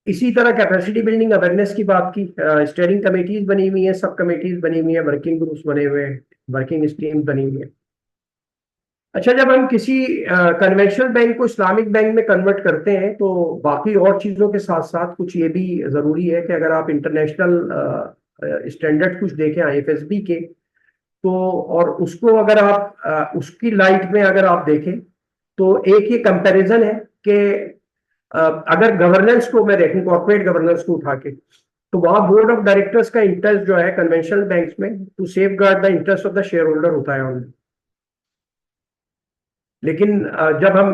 इसी तरह कैपेसिटी बिल्डिंग अवेयरनेस की बात की, स्टेयरिंग कमेटीज बनी हुई हैं, सब कमेटीज बनी हुई हैं, वर्किंग ग्रुप्स बने हुए हैं, वर्किंग स्टीम बनी हुई है। अच्छा, जब हम किसी कन्वेंशनल बैंक को इस्लामिक बैंक में कन्वर्ट करते हैं तो बाकी और चीज़ों के साथ साथ कुछ ये भी ज़रूरी है कि अगर आप इंटरनेशनल स्टैंडर्ड कुछ देखें आईएफएसबी के, तो और उसको अगर आप उसकी लाइट में अगर आप देखें तो एक ये कंपैरिजन है कि अगर गवर्नेंस को मैं देखूं, कॉर्पोरेट गवर्नेंस को उठा के, तो वहां बोर्ड ऑफ डायरेक्टर्स का इंटरेस्ट जो है कन्वेंशनल बैंक्स में to safeguard the interest of the shareholder होता है उनमें। लेकिन जब हम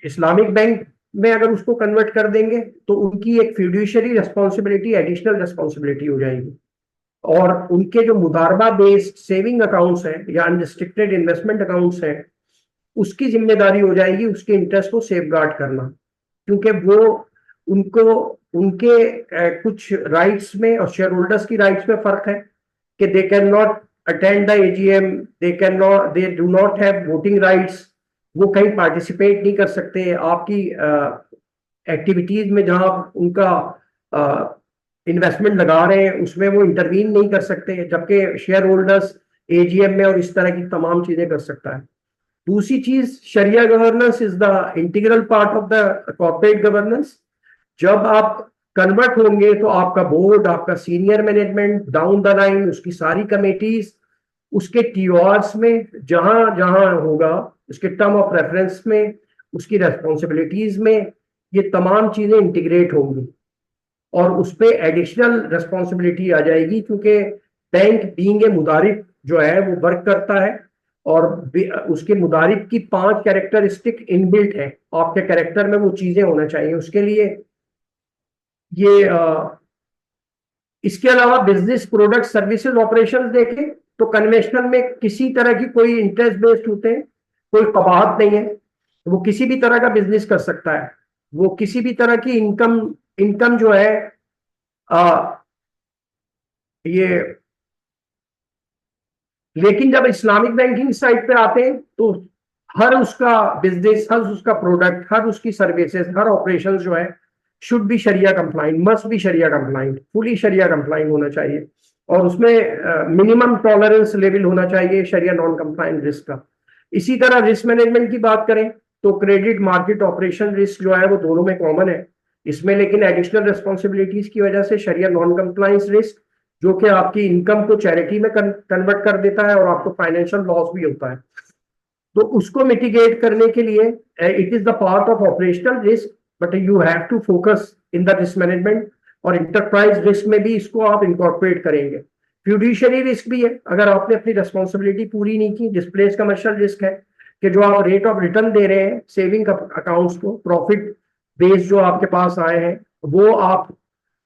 इस्लामिक बैंक में अगर उसको कन्वर्ट कर देंगे तो उनकी एक फिड्यूशियरी रिस्पॉन्सिबिलिटी एडिशनल रिस्पॉन्सिबिलिटी हो जाएगी, और उनके जो मुदारबा बेस्ड सेविंग अकाउंट्स हैं या अनरिस्ट्रिक्टेड इन्वेस्टमेंट अकाउंट्स हैं, उसकी जिम्मेदारी हो जाएगी उसके इंटरेस्ट को सेफ गार्ड करना। क्योंकि वो उनको उनके कुछ राइट्स में और शेयर होल्डर्स की राइट्स में फर्क है कि they can not attend the AGM, they do not have voting rights, वो कहीं पार्टिसिपेट नहीं कर सकते आपकी एक्टिविटीज में जहां आप उनका इन्वेस्टमेंट लगा रहे हैं उसमें वो इंटरवीन नहीं कर सकते, जबकि शेयर होल्डर्स एजीएम में और इस तरह की तमाम चीजें कर सकता है। दूसरी चीज, sharia governance is the integral part of the corporate governance. जब आप कन्वर्ट होंगे तो आपका बोर्ड, आपका senior management down the line, उसकी सारी कमेटीज, उसके टीओआरस में जहां जहां होगा, उसके टर्म ऑफ रेफरेंस में, उसकी रेस्पॉन्सिबिलिटीज में, ये तमाम चीजें इंटीग्रेट होंगी और उस पर एडिशनल रेस्पॉन्सिबिलिटी आ जाएगी, क्योंकि बैंक बीइंग ए मुदारिब जो है वो वर्क करता है और उसके मुदारिब की 5 कैरेक्टरिस्टिक इनबिल्ट है, आपके कैरेक्टर में वो चीजें होना चाहिए उसके लिए। ये इसके अलावा बिजनेस प्रोडक्ट सर्विसेज ऑपरेशंस देखें तो कन्वेंशनल में किसी तरह की कोई इंटरेस्ट बेस्ड होते हैं, कोई कबाहत नहीं है, वो किसी भी तरह का बिजनेस कर सकता है, वो किसी भी तरह की इनकम इनकम जो है आ, ये। लेकिन जब इस्लामिक बैंकिंग साइड पे आते हैं तो हर उसका बिजनेस, हर उसका प्रोडक्ट, हर उसकी सर्विसेज, हर ऑपरेशन जो है शुड बी शरिया कंप्लाइंट, मस्ट बी शरिया कंप्लाइंट, फुली शरिया कंप्लाइंट होना चाहिए, और उसमें मिनिमम टॉलरेंस लेवल होना चाहिए शरिया नॉन कंप्लाइंट रिस्क का। इसी तरह रिस्क मैनेजमेंट की बात करें तो क्रेडिट मार्केट ऑपरेशन रिस्क जो है वो दोनों में कॉमन है, इसमें लेकिन एडिशनल रिस्पॉन्सिबिलिटीज की वजह से शरिया नॉन कंप्लाइंस रिस्क, जो कि आपकी इनकम को चैरिटी में कन्वर्ट कर देता है और आपको फाइनेंशियल लॉस भी होता है, तो उसको मिटिगेट करने के लिए it is the part of operational risk, but you have to focus in the risk management, और इंटरप्राइज रिस्क में भी इसको आप इंकॉर्पोरेट करेंगे। फ्यूडिशरी रिस्क भी है, अगर आपने अपनी रिस्पॉन्सिबिलिटी पूरी नहीं की। डिस्प्लेस कमर्शियल रिस्क है कि जो आप रेट ऑफ रिटर्न दे रहे हैं सेविंग अकाउंट्स को, प्रॉफिट बेस जो आपके पास आए हैं, वो आप,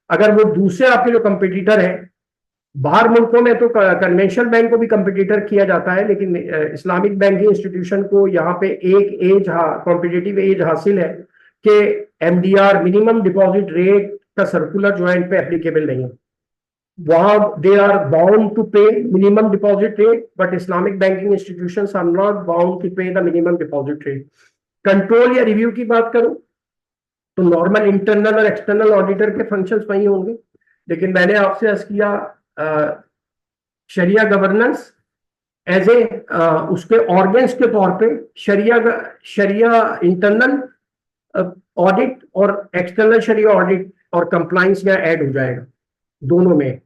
अगर वो दूसरे आपके जो कंपिटिटर है, बाहर मुल्कों में तो कन्वेंशनल बैंक को भी कंपिटिटर किया जाता है, लेकिन इस्लामिक बैंकिंग इंस्टीट्यूशन को यहाँ पे एक एज कॉम्पिटिटिव एज हासिल है कि एमडीआर मिनिमम डिपॉजिट रेट का सर्कुलर जो है इन पे एप्लीकेबल नहीं है। वहां they are bound to pay minimum deposit rate, but Islamic banking institutions are not bound to pay the minimum deposit rate. Control या रिव्यू की बात करूं तो नॉर्मल इंटरनल और एक्सटर्नल ऑडिटर के फंक्शंस वही होंगे, लेकिन मैंने आपसे अर्ज किया शरिया गवर्नेंस एज ए उसके ऑर्गेन्स के तौर पे शरिया शरिया इंटरनल ऑडिट और एक्सटर्नल शरिया ऑडिट और कंप्लाइंस यहाँ ऐड हो जाएगा दोनों में,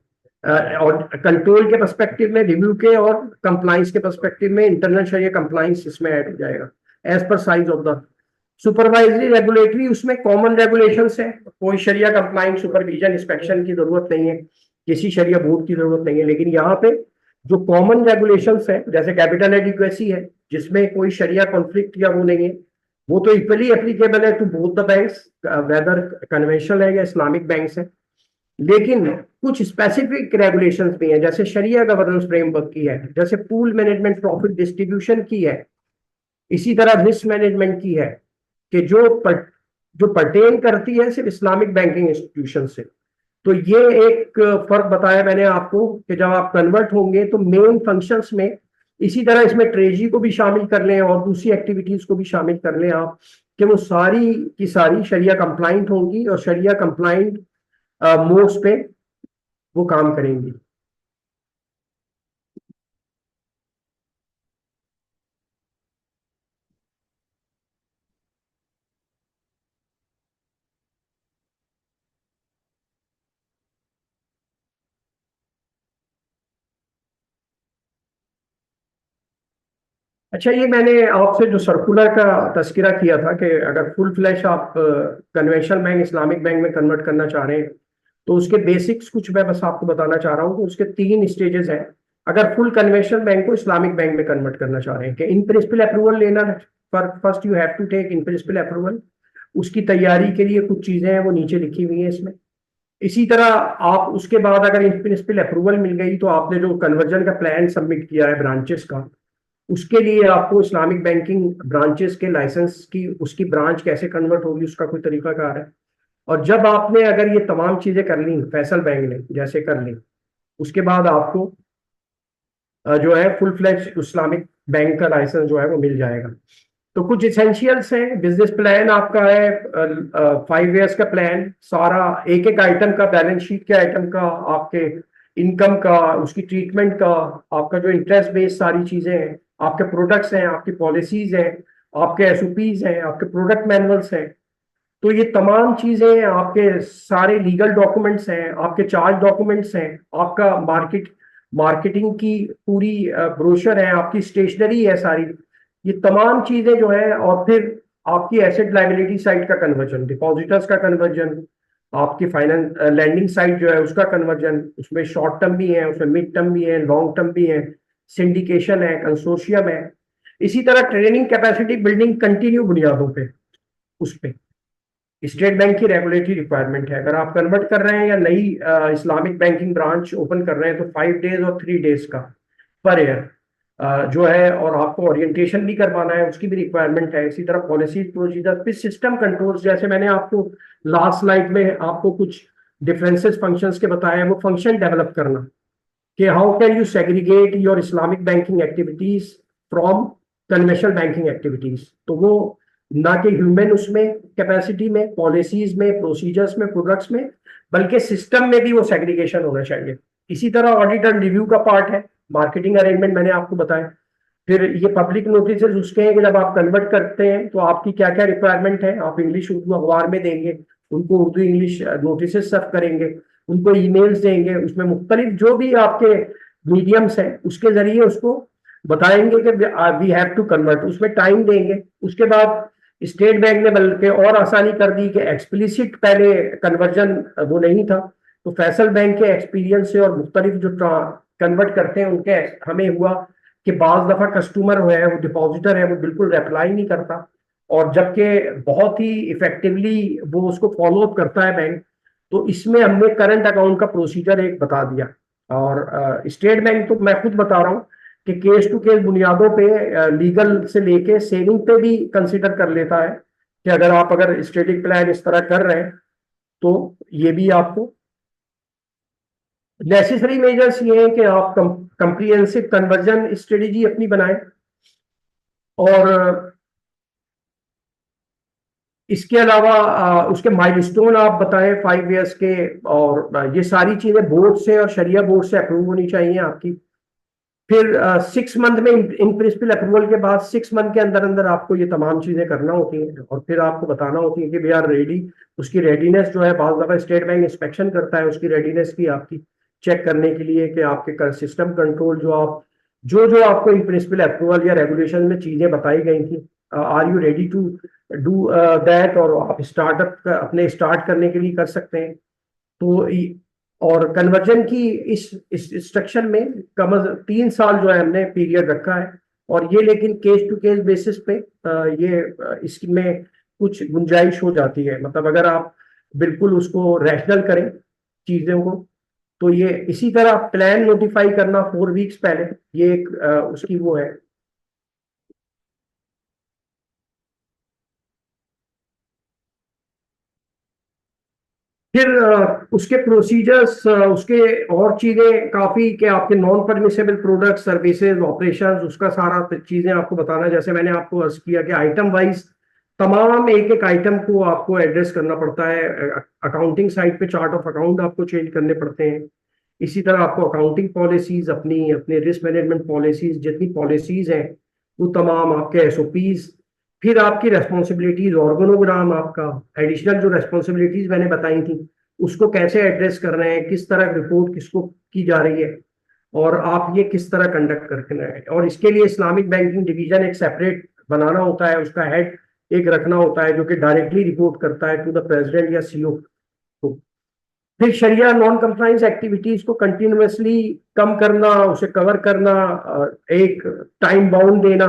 और कंट्रोल के पर्सपेक्टिव में रिव्यू के और कंप्लाइंस के पर्सपेक्टिव में इंटरनल शरिया कंप्लाइंस इसमें ऐड हो जाएगा as per size of the supervisory regulatory. उसमें कॉमन रेगुलेशंस है, कोई शरिया कंप्लाइंट सुपरविजन इंस्पेक्शन की जरूरत नहीं है, किसी शरिया बोर्ड की जरूरत नहीं है, लेकिन यहाँ पे जो कॉमन रेगुलेशंस है जैसे कैपिटल एडिक्वेसी है जिसमें कोई शरिया कॉन्फ्लिक्ट या वो नहीं है, वो तो इक्वली एप्लीकेबल है to both the banks, whether conventional है या इस्लामिक बैंक्स है। लेकिन कुछ स्पेसिफिक रेगुलेशंस भी हैं, जैसे शरिया गवर्नेंस फ्रेमवर्क की है, जैसे पूल मैनेजमेंट प्रॉफिट डिस्ट्रीब्यूशन की है, इसी तरह रिस्क मैनेजमेंट की है, कि जो पर्टेन करती है सिर्फ इस्लामिक बैंकिंग इंस्टीट्यूशन से। तो ये एक फर्क बताया मैंने आपको कि जब आप कन्वर्ट होंगे तो मेन फंक्शंस में, इसी तरह इसमें ट्रेजरी को भी शामिल कर लें और दूसरी एक्टिविटीज को भी शामिल कर लें आप, कि वो सारी की सारी शरिया कंप्लाइंट होंगी और शरिया कंप्लाइंट मोड्स पे वो काम करेंगी। अच्छा, ये मैंने आपसे जो सर्कुलर का तस्करा किया था कि अगर फुल फ्लैश आप कन्वेंशनल बैंक इस्लामिक बैंक में कन्वर्ट करना चाह रहे हैं, तो उसके बेसिक्स कुछ मैं बस आपको बताना चाह रहा हूँ कि उसके 3 स्टेजेस हैं। अगर फुल कन्वेंशनल बैंक को इस्लामिक बैंक में कन्वर्ट करना चाह रहे हैं, कि इन प्रिंसिपल अप्रूवल लेना, first you have to take in principle approval. उसकी तैयारी के लिए कुछ चीजें हैं, वो नीचे लिखी हुई हैं इसमें। इसी तरह आप उसके बाद अगर इन प्रिंसिपल अप्रूवल मिल गई, तो आपने जो कन्वर्जन का प्लान सबमिट किया है ब्रांचेस का, उसके लिए आपको इस्लामिक बैंकिंग ब्रांचेस के लाइसेंस की, उसकी ब्रांच कैसे कन्वर्ट होगी उसका कोई तरीकाकार है। और जब आपने अगर ये तमाम चीजें कर ली फैसल बैंक ने जैसे कर ली, उसके बाद आपको जो है फुल फ्लैश इस्लामिक बैंक का लाइसेंस जो है वो मिल जाएगा। तो कुछ इसेंशियल्स हैं। बिजनेस प्लान आपका है 5 इयर्स का प्लान, सारा एक एक आइटम का, बैलेंस शीट के आइटम का, आपके इनकम का, उसकी ट्रीटमेंट का, आपका जो इंटरेस्ट बेस्ड सारी चीजें हैं, आपके प्रोडक्ट्स हैं, आपकी पॉलिसीज हैं, आपके एसओपीज हैं, आपके प्रोडक्ट मैनुअल्स हैं। तो ये तमाम चीजें, आपके सारे लीगल डॉक्यूमेंट्स हैं, आपके चार्ज डॉक्यूमेंट्स हैं, आपका मार्केटिंग की पूरी ब्रोशर है, आपकी स्टेशनरी है सारी। ये तमाम चीजें जो है, और फिर आपकी एसेट लाइबिलिटी साइड का कन्वर्जन, डिपॉजिटर्स का कन्वर्जन, आपकी फाइनेंस लैंडिंग साइड जो है उसका कन्वर्जन, उसमें शॉर्ट टर्म भी है, उसमें मिड टर्म भी है, लॉन्ग टर्म भी है, सिंडिकेशन है, कंसोर्शियम है। इसी तरह ट्रेनिंग कैपेसिटी बिल्डिंग कंटिन्यू बुनियादों पे, उस पे स्टेट बैंक की रेगुलेटरी रिक्वायरमेंट है। अगर आप कन्वर्ट कर रहे हैं या नई इस्लामिक बैंकिंग ब्रांच ओपन कर रहे हैं, तो 5 डेज और 3 डेज का पर ईयर जो है, और आपको ओरिएंटेशन भी करवाना है, उसकी भी रिक्वायरमेंट है। इसी तरह पॉलिसीज प्रोसीजर, फिर सिस्टम कंट्रोल्स, जैसे मैंने आपको लास्ट स्लाइड में आपको कुछ डिफरेंसेस फंक्शंस के बताए हैं, वो फंक्शन डेवलप करना कि how can you segregate your Islamic banking activities from conventional banking activities. तो वो ना कि ह्यूमन उसमें कैपेसिटी में, पॉलिसीज में, प्रोसीजर्स में, प्रोडक्ट्स में, बल्कि सिस्टम में भी वो सेग्रीगेशन होना चाहिए। इसी तरह ऑडिट एंड रिव्यू का पार्ट है, मार्केटिंग अरेंजमेंट मैंने आपको बताया। फिर ये पब्लिक नोटिस उसके हैं कि जब आप कन्वर्ट करते हैं तो आपकी क्या क्या रिक्वायरमेंट है, आप इंग्लिश उर्दू अखबार में देंगे, उनको उर्दू इंग्लिश नोटिस सर्व करेंगे, उनको ईमेल्स देंगे, उसमें मुख्तलिफ जो भी आपके मीडियम्स हैं उसके जरिए उसको बताएंगे कि वी हैव टू कन्वर्ट, उसमें टाइम देंगे। उसके बाद स्टेट बैंक ने बल्कि और आसानी कर दी कि एक्सप्लिसिट पहले कन्वर्जन वो नहीं था, तो फैसल बैंक के एक्सपीरियंस से और मुख्तलिफ जो कन्वर्ट करते हैं उनके हमें हुआ कि बाज दफा कस्टमर है, वो डिपॉजिटर है, वो बिल्कुल रिप्लाई नहीं करता, और जबकि बहुत ही इफेक्टिवली वो उसको फॉलो अप करता है बैंक। तो इसमें हमने करंट अकाउंट का प्रोसीजर एक बता दिया। और स्टेट बैंक तो मैं खुद बता रहा हूँ कि केस टू केस बुनियादों पे लीगल से लेके सेविंग पे भी कंसिडर कर लेता है कि अगर स्टेटिक प्लान इस तरह कर रहे हैं, तो ये भी आपको नेसेसरी मेजर्स ये हैं कि आप कंप्रिहेंसिव कन्वर्जन स्ट्रेटेजी अपनी बनाएं। और इसके अलावा उसके माइलस्टोन आप बताएं 5 इयर्स के, और ये सारी चीजें बोर्ड से और शरिया बोर्ड से अप्रूव होनी चाहिए आपकी। फिर 6 मंथ में इन प्रिंसिपल अप्रूवल के बाद 6 मंथ के अंदर अंदर आपको ये तमाम चीजें करना होती हैं, और फिर आपको बताना होती है कि वी आर रेडी। उसकी रेडीनेस जो है, बहुत दफा स्टेट बैंक इंस्पेक्शन करता है उसकी रेडीनेस की, आपकी चेक करने के लिए कि आपके सिस्टम कंट्रोल जो आपको इन प्रिंसिपल अप्रूवल या रेगुलेशन में चीजें बताई गई थी, are you ready to do that, और आप स्टार्टअप अपने स्टार्ट करने के लिए कर सकते हैं। तो और कन्वर्जन की इस इंस्ट्रक्शन में कम अज 3 साल जो है हमने पीरियड रखा है। और ये लेकिन केस टू केस बेसिस पे इसमें कुछ गुंजाइश हो जाती है, मतलब अगर आप बिल्कुल उसको रैशनल करें चीजों को, तो ये इसी तरह प्लान नोटिफाई करना 4 वीक्स पहले, ये एक उसकी वो है। फिर उसके प्रोसीजर्स, उसके और चीजें काफी कि आपके non permissible product, services, operations, उसका सारा चीजें आपको बताना। जैसे मैंने आपको अर्ज किया कि आइटम वाइज तमाम एक एक आइटम को आपको एड्रेस करना पड़ता है। अकाउंटिंग साइड पे चार्ट ऑफ अकाउंट आपको चेंज करने पड़ते हैं। इसी तरह आपको अकाउंटिंग पॉलिसीज, अपनी अपने रिस्क मैनेजमेंट पॉलिसीज, जितनी पॉलिसीज हैं वो तमाम, आपके एसओपीज, फिर आपकी रेस्पॉन्सिबिलिटीज, ऑर्गेनोग्राम, आपका एडिशनल जो रेस्पॉन्सिबिलिटीज मैंने बताई थी उसको कैसे एड्रेस कर रहे हैं, किस तरह रिपोर्ट किसको की जा रही है, और आप ये किस तरह कंडक्ट करना है। और इसके लिए इस्लामिक बैंकिंग डिवीजन एक सेपरेट बनाना होता है, उसका हेड एक रखना होता है जो कि डायरेक्टली रिपोर्ट करता है टू द प्रेसिडेंट या सीईओ को। फिर शरिया नॉन कंप्लाइंस एक्टिविटीज को कंटिन्यूअसली कम करना, उसे कवर करना, एक टाइम बाउंड देना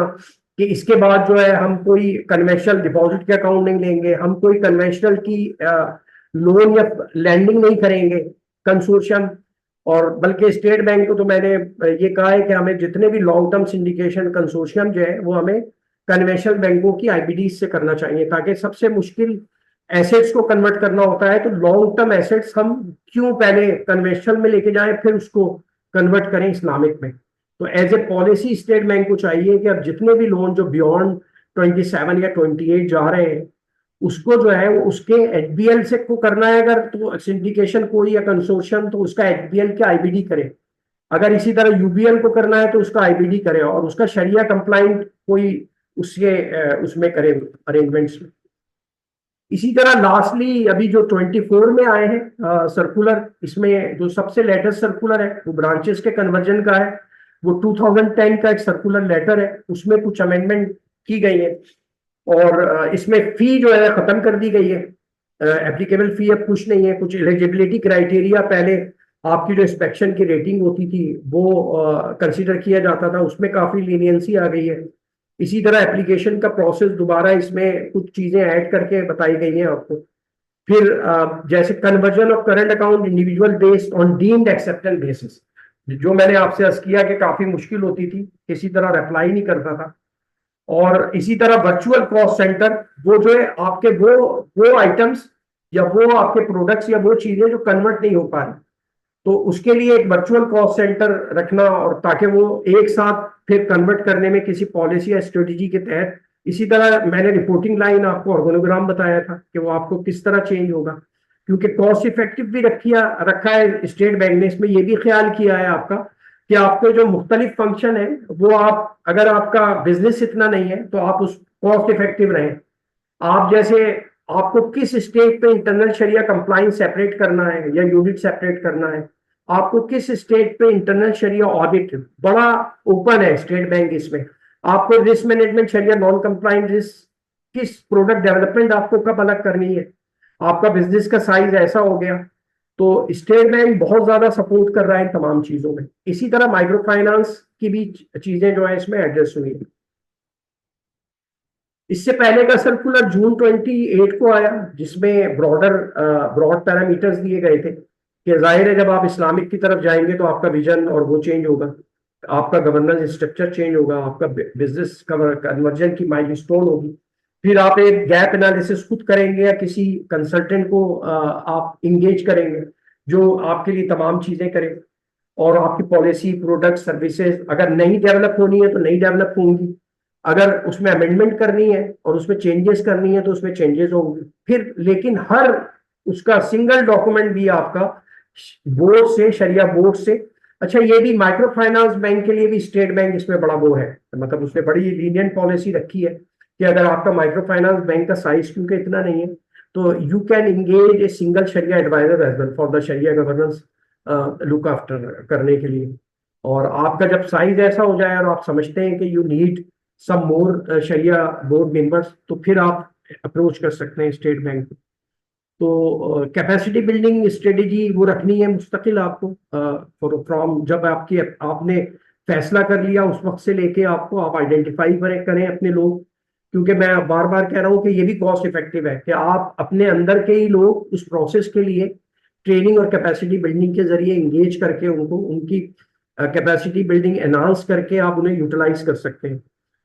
कि इसके बाद जो है हम कोई कन्वेंशनल डिपॉजिट के अकाउंट नहीं लेंगे, हम कोई कन्वेंशनल की लोन या लैंडिंग नहीं करेंगे कंसोर्शियम। और बल्कि स्टेट बैंक को तो मैंने ये कहा है कि हमें जितने भी लॉन्ग टर्म सिंडिकेशन कंसोर्शियम जो है वो हमें कन्वेंशनल बैंकों की आईबीडी से करना चाहिए, ताकि सबसे मुश्किल एसेट्स को कन्वर्ट करना होता है तो लॉन्ग टर्म एसेट्स हम क्यों पहले कन्वेंशनल में लेके जाएं फिर उसको कन्वर्ट करें इस्लामिक में। तो as a policy state bank को चाहिए कि अब जितने भी लोन जो बियॉन्ड 27 या 28 जा रहे हैं उसको जो है वो उसके एचबीएल से को करना है, अगर तो सिंडिकेशन कोई या कंसोर्शियम तो उसका एचबीएल के आईबीडी करे, अगर इसी तरह यूबीएल को करना है तो उसका आईबीडी करे, और उसका शरिया कंप्लाइंट कोई उसके उसमें करे अरेंजमेंट्स में। इसी तरह लास्टली अभी जो 24 में आए हैं सर्कुलर, इसमें जो सबसे लेटेस्ट सर्कुलर है वो ब्रांचेस के कन्वर्जन का है। वो 2010 का एक सर्कुलर लेटर है, उसमें कुछ अमेंडमेंट की गई है, और इसमें फी जो है खत्म कर दी गई है। एप्लीकेबल फी अब कुछ नहीं है, कुछ एलिजिबिलिटी क्राइटेरिया पहले आपकी जो इंस्पेक्शन की रेटिंग होती थी वो कंसीडर किया जाता था, उसमें काफी लीनियंसी आ गई है। इसी तरह एप्लीकेशन का प्रोसेस दोबारा इसमें कुछ चीजें ऐड करके बताई गई हैं आपको। फिर जैसे conversion of current account individual based on deemed acceptance basis, जो मैंने आपसे अर्ज किया कि काफी मुश्किल होती थी, किसी तरह रिप्लाई नहीं करता था। और इसी तरह वर्चुअल कॉस्ट सेंटर, वो जो है आपके वो आइटम्स या वो आपके प्रोडक्ट्स या वो चीजें जो कन्वर्ट नहीं हो पा रही, तो उसके लिए एक वर्चुअल कॉस्ट सेंटर रखना, और ताकि वो एक साथ फिर कन्वर्ट करने में किसी पॉलिसी या स्ट्रेटेजी के तहत। इसी तरह मैंने रिपोर्टिंग लाइन आपको ऑर्गेनोग्राम बताया था कि वो आपको किस तरह चेंज होगा, क्योंकि कॉस्ट इफेक्टिव भी रखा है स्टेट बैंक ने। इसमें ये भी ख्याल किया है आपका कि आपके जो मुख्तलिफ फंक्शन है वो आप, अगर आपका बिजनेस इतना नहीं है तो आप उस कॉस्ट इफेक्टिव रहें। आप जैसे आपको किस स्टेट पे इंटरनल शरिया कंप्लाइंस सेपरेट करना है या यूनिट सेपरेट करना है, आपको किस स्टेट पे इंटरनल शरिया ऑडिट, बड़ा ओपन है स्टेट बैंक इसमें। आपको रिस्क मैनेजमेंट शरिया नॉन कंप्लाइंट रिस्क, किस प्रोडक्ट डेवलपमेंट आपको कब अलग करनी है, आपका बिजनेस का साइज ऐसा हो गया। तो स्टेट बैंक बहुत ज्यादा सपोर्ट कर रहा है इन तमाम चीजों में। इसी तरह माइक्रो फाइनेंस की भी चीजें जो है इसमें एडजस्ट हुई है। इससे पहले का सर्कुलर जून 28 को आया, जिसमें ब्रॉड पैरामीटर्स दिए गए थे कि जाहिर है जब आप इस्लामिक की तरफ जाएंगे तो आपका विजन और वो चेंज होगा, आपका गवर्नेंस स्ट्रक्चर चेंज होगा, आपका बिजनेस कन्वर्जन की माइलस्टोन होगी। फिर आप एक गैप एनालिसिस खुद करेंगे या किसी कंसल्टेंट को आप इंगेज करेंगे जो आपके लिए तमाम चीजें करे, और आपकी पॉलिसी, प्रोडक्ट, सर्विसेज अगर नई डेवलप होनी है तो नई डेवलप होंगी, अगर उसमें अमेंडमेंट करनी है और उसमें चेंजेस करनी है तो उसमें चेंजेस होंगे। फिर लेकिन हर उसका सिंगल डॉक्यूमेंट भी आपका बोर्ड से, शरिया बोर्ड से। अच्छा, ये भी माइक्रो फाइनेंस बैंक के लिए भी स्टेट बैंक इसमें बड़ा वो है, मतलब उसने बड़ी लीनियंट पॉलिसी रखी है कि अगर आपका माइक्रो फाइनेंस बैंक का साइज क्योंकि इतना नहीं है तो you can engage a single शरिया advisor as well for the शरिया गवर्नेंस लुक आफ्टर करने के लिए। और आपका जब साइज ऐसा हो जाए और आप समझते हैं कि यू नीड सम मोर शरिया बोर्ड मेंबर्स, तो फिर आप अप्रोच कर सकते हैं स्टेट बैंक को। तो कैपेसिटी बिल्डिंग स्ट्रेटेजी वो रखनी है मुस्तकिल आपको, फ्रॉम जब आपकी आपने फैसला कर लिया उस वक्त से लेके आपको आप आइडेंटिफाई करें अपने लोग, क्योंकि मैं बार बार कह रहा हूं कि ये भी कॉस्ट इफेक्टिव है कि आप अपने अंदर के ही लोग उस प्रोसेस के लिए ट्रेनिंग और कैपेसिटी बिल्डिंग के जरिए इंगेज करके उनको उनकी कैपेसिटी बिल्डिंग एनहांस करके आप उन्हें यूटिलाइज कर सकते हैं।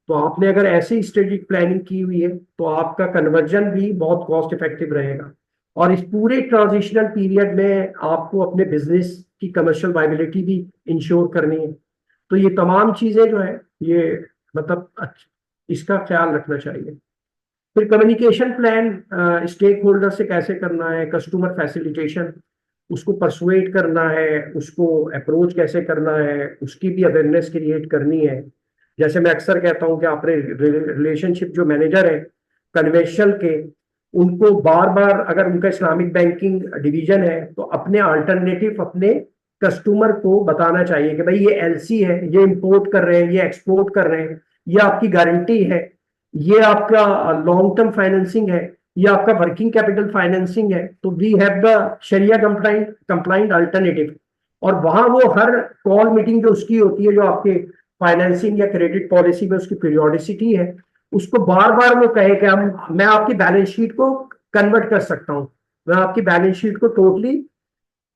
तो आपने अगर ऐसी स्ट्रेटेजिक प्लानिंग की हुई है तो आपका कन्वर्जन भी बहुत कॉस्ट इफेक्टिव रहेगा। और इस पूरे ट्रांजिशनल पीरियड में आपको अपने बिजनेस की कमर्शियल वायबिलिटी भी इंश्योर करनी है। तो ये तमाम चीजें जो है ये मतलब इसका ख्याल रखना चाहिए। फिर कम्युनिकेशन प्लान, स्टेक होल्डर से कैसे करना है, कस्टमर फैसिलिटेशन, उसको परसुएट करना है, उसको अप्रोच कैसे करना है, उसकी भी अवेयरनेस क्रिएट करनी है। जैसे मैं अक्सर कहता हूँ कि आपने रिलेशनशिप जो मैनेजर है कन्वेंशनल के, उनको बार बार, अगर उनका इस्लामिक बैंकिंग डिवीजन है तो अपने अल्टरनेटिव अपने कस्टमर को बताना चाहिए कि भाई ये एलसी है, ये इंपोर्ट कर रहे हैं, ये एक्सपोर्ट कर रहे हैं, ये आपकी गारंटी है, ये आपका लॉन्ग टर्म फाइनेंसिंग है, ये आपका वर्किंग कैपिटल फाइनेंसिंग है, तो वी हैव द शरिया कंप्लाइंट अल्टरनेटिव। और वहां वो हर कॉल मीटिंग जो उसकी होती है, जो आपके फाइनेंसिंग या क्रेडिट पॉलिसी में उसकी पीरियोडिसिटी है, उसको बार बार वो कहे कि हम मैं आपकी बैलेंस शीट को कन्वर्ट कर सकता हूँ, मैं आपकी बैलेंस शीट को टोटली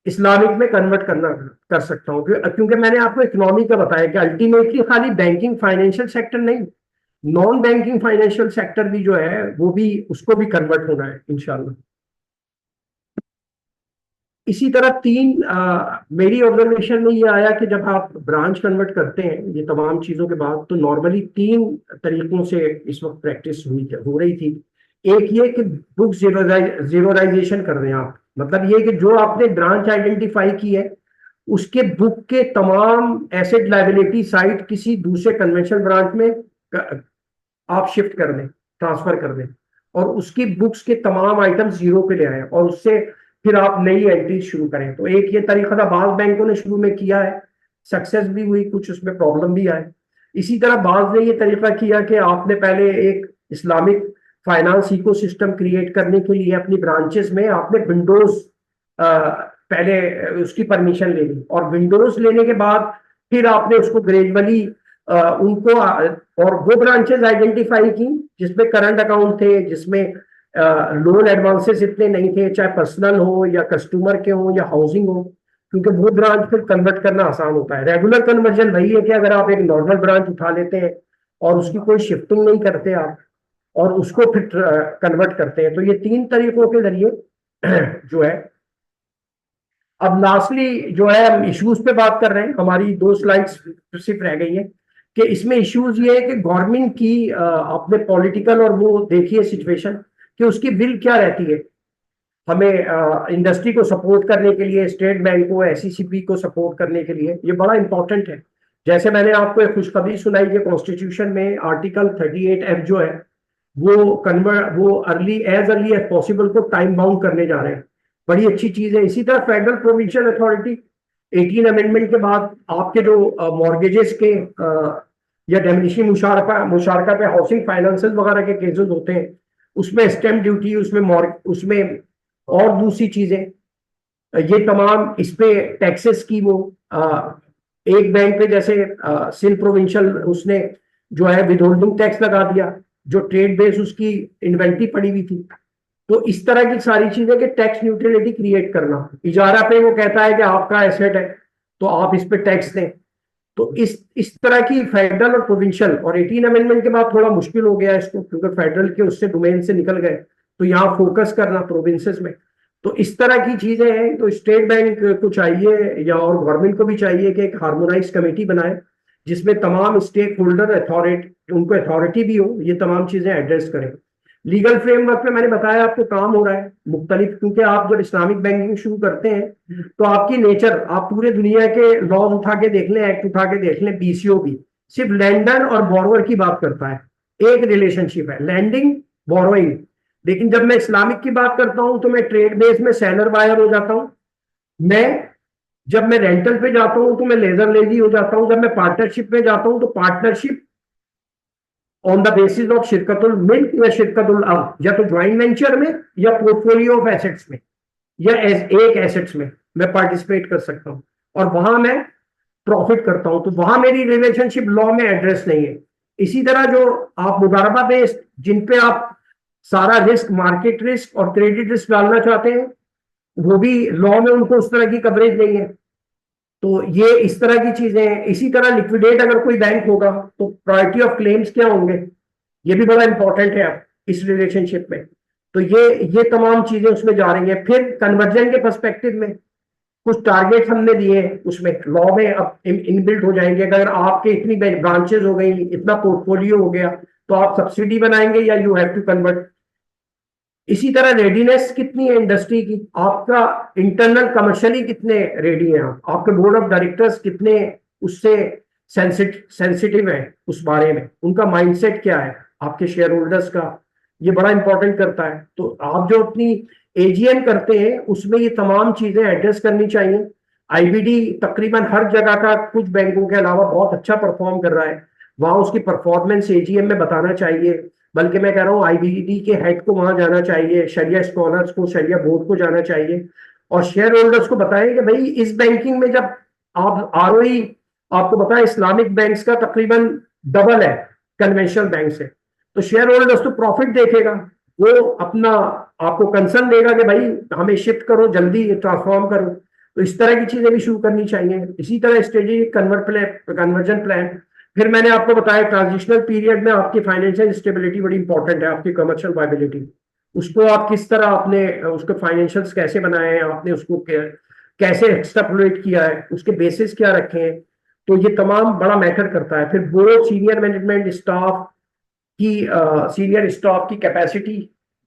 इस्लामिक में कन्वर्ट करना कर सकता हूँ, क्योंकि मैंने आपको इकोनॉमी का बताया कि अल्टीमेटली खाली बैंकिंग फाइनेंशियल सेक्टर नहीं, नॉन बैंकिंग फाइनेंशियल सेक्टर भी जो है वो भी, उसको भी कन्वर्ट होना है इंशाल्लाह। इसी तरह मेरी ऑब्जर्वेशन में ये आया कि जब आप ब्रांच कन्वर्ट करते हैं ये तमाम चीजों के बाद, तो नॉर्मली तीन तरीकों से इस वक्त प्रैक्टिस हो रही थी। एक ये कि बुक जीरोराइजेशन कर दें आप, मतलब ये कि जो आपने ब्रांच आइडेंटिफाई की है उसके बुक के तमाम एसेट लायबिलिटी साइड किसी दूसरे कन्वेंशनल ब्रांच में आप शिफ्ट कर दें, ट्रांसफर कर दें, और उसकी बुक्स के तमाम आइटम जीरो पे ले आए और उससे फिर आप नई एंट्री शुरू करें। तो एक ये तरीका था, बाज बैंकों ने शुरू में किया है, सक्सेस भी हुई, कुछ उसमें प्रॉब्लम भी आए। इसी तरह बाज ने ये तरीका किया कि आपने पहले एक इस्लामिक फाइनेंस इकोसिस्टम क्रिएट करने के लिए अपनी ब्रांचेस में आपने विंडोज पहले उसकी परमिशन ले ली, और विंडोज लेने के बाद फिर आपने उसको ग्रेजुअली उनको और वो ब्रांचेस आइडेंटिफाई की जिसमें करंट अकाउंट थे, जिसमें लोन एडवांसेस इतने नहीं थे, चाहे पर्सनल हो या कस्टमर के हो या हाउसिंग हो, क्योंकि वो ब्रांच फिर कन्वर्ट करना आसान होता है। रेगुलर कन्वर्जन वही है कि अगर आप एक नॉर्मल ब्रांच उठा लेते हैं और उसकी कोई शिफ्टिंग नहीं करते आप, और उसको फिर कन्वर्ट करते हैं, तो ये तीन तरीकों के जरिए जो है। अब लास्टली जो है हम इश्यूज पे बात कर रहे हैं, हमारी दो स्लाइड्स सिर्फ रह गई है कि इसमें इश्यूज ये है कि गवर्नमेंट की आपने पॉलिटिकल और वो देखिए सिचुएशन कि उसकी विल क्या रहती है हमें इंडस्ट्री को सपोर्ट करने के लिए, स्टेट बैंक को, एसईसीपी को सपोर्ट करने के लिए, ये बड़ा इंपॉर्टेंट है। जैसे मैंने आपको एक खुशखबरी सुनाई कि कॉन्स्टिट्यूशन में आर्टिकल 38F जो है वो अर्ली एज पॉसिबल को टाइम बाउंड करने जा रहे हैं, बड़ी अच्छी चीज है। इसी तरह फेडरल प्रोविंशियल अथॉरिटी 18 अमेंडमेंट के बाद आपके जो मॉर्गेजेस के या डेमोलिशन मुशारका पे हाउसिंग फाइनेंसेस वगैरह के केसेस होते हैं, उसमें स्टैम्प ड्यूटी, उसमें और दूसरी चीजें, ये तमाम इस पे टैक्सेस की वो एक बैंक पे जैसे सिंध प्रोविंशियल उसने जो है विदहोल्डिंग टैक्स लगा दिया जो ट्रेड बेस उसकी इन्वेंट्री पड़ी हुई थी। तो इस तरह की सारी चीजें कि टैक्स न्यूट्रलिटी क्रिएट करना, इजारा पे वो कहता है कि आपका एसेट है तो आप इस पे टैक्स दें। तो इस तरह की फेडरल और प्रोविंशियल, और 18 अमेंडमेंट के बाद थोड़ा मुश्किल हो गया इसको क्योंकि फेडरल के उससे डोमेन से निकल गए, तो यहाँ फोकस करना प्रोविंसेस में। तो इस तरह की चीजें हैं, तो स्टेट बैंक को चाहिए या और गवर्नमेंट को भी चाहिए कि एक हार्मोनाइज कमेटी बनाए जिसमें तमाम स्टेक होल्डर अथॉरिटी, उनको अथॉरिटी भी हो, ये तमाम चीजें एड्रेस करें। लीगल फ्रेमवर्क में मैंने बताया आपको काम हो रहा है मुख्तलिफ, क्योंकि आप जब इस्लामिक बैंकिंग शुरू करते हैं तो आपकी नेचर, आप पूरे दुनिया के लॉज उठा के देख लें, एक्ट उठा के देख लें, बीसीओ भी सिर्फ लैंडर और बोरोवर की बात करता है, एक रिलेशनशिप है लैंडिंग बोरोइंग। लेकिन जब मैं इस्लामिक की बात करता हूं तो मैं ट्रेड बेस में सेलर बायर हो जाता हूं, मैं जब मैं रेंटल पे जाता हूं तो मैं लेजर लेजी हो जाता हूं, जब मैं पार्टनरशिप में जाता हूं तो partnership on the basis of शिरकतुल मिल्क या शिरकतुल अब, या तो ज्वाइंट वेंचर में या पोर्टफोलियो ऑफ एसेट्स में या एक एसेट्स में मैं पार्टिसिपेट कर सकता हूं और वहां मैं प्रॉफिट करता हूं, तो वहां मेरी रिलेशनशिप लॉ में एड्रेस नहीं है। इसी तरह जो आप मुदारबा बेस्ड, जिन पे आप सारा रिस्क, मार्केट रिस्क और क्रेडिट रिस्क डालना चाहते हैं, वो भी लॉ में उनको उस तरह की कवरेज नहीं है। तो ये इस तरह की चीजें हैं। इसी तरह लिक्विडेट अगर कोई बैंक होगा तो प्रायोरिटी ऑफ क्लेम्स क्या होंगे, ये भी बड़ा इंपॉर्टेंट है इस रिलेशनशिप में। तो ये तमाम चीजें उसमें जा रही हैं। फिर कन्वर्जन के पर्सपेक्टिव में कुछ टारगेट्स हमने दिए हैं, उसमें लॉ में अब इनबिल्ट हो जाएंगे। अगर आपके इतनी ब्रांचेस हो गई, इतना पोर्टफोलियो हो गया, तो आप सब्सिडी बनाएंगे या यू हैव टू कन्वर्ट। इसी तरह रेडीनेस कितनी है इंडस्ट्री की, आपका इंटरनल कमर्शियली कितने रेडी हैं आप, आपके बोर्ड ऑफ डायरेक्टर्स कितने उससे सेंसिटिव है उस बारे में, उनका माइंडसेट क्या है, आपके शेयर होल्डर्स का, ये बड़ा इंपॉर्टेंट करता है। तो आप जो अपनी एजीएम करते हैं उसमें ये तमाम चीजें एड्रेस करनी चाहिए। आईबीडी तकरीबन हर जगह का, कुछ बैंकों के अलावा बहुत अच्छा परफॉर्म कर रहा है, वहां उसकी परफॉर्मेंस एजीएम में बताना चाहिए। बल्कि मैं कह रहा हूँ आईबीडी के हेड को वहां जाना चाहिए, शरिया स्कॉलर्स को, शरिया बोर्ड को जाना चाहिए, और शेयर होल्डर्स को बताएं कि भाई इस बैंकिंग में जब आप आरओई, आपको पता है इस्लामिक बैंक्स का तकरीबन डबल है कन्वेंशनल बैंक से, तो शेयर होल्डर्स तो प्रॉफिट देखेगा, वो अपना आपको कंसर्न देगा कि भाई हमें शिफ्ट करो, जल्दी ट्रांसफॉर्म करो। तो इस तरह की चीजें भी शुरू करनी चाहिए। इसी तरह स्ट्रेटेजिक कन्वर्जन प्लान। फिर मैंने आपको बताया ट्रांजिशनल पीरियड में आपकी फाइनेंशियल स्टेबिलिटी बड़ी इंपॉर्टेंट है, आपकी कमर्शियल वायबिलिटी, उसको आप किस तरह आपने उसके फाइनेंशियल्स कैसे बनाए हैं, आपने उसको कैसे एक्सट्रापोलेट किया है, उसके बेसिस क्या रखे हैं, तो ये तमाम बड़ा मैटर करता है। फिर बोर्ड, सीनियर मैनेजमेंट स्टाफ की, सीनियर स्टाफ की कैपेसिटी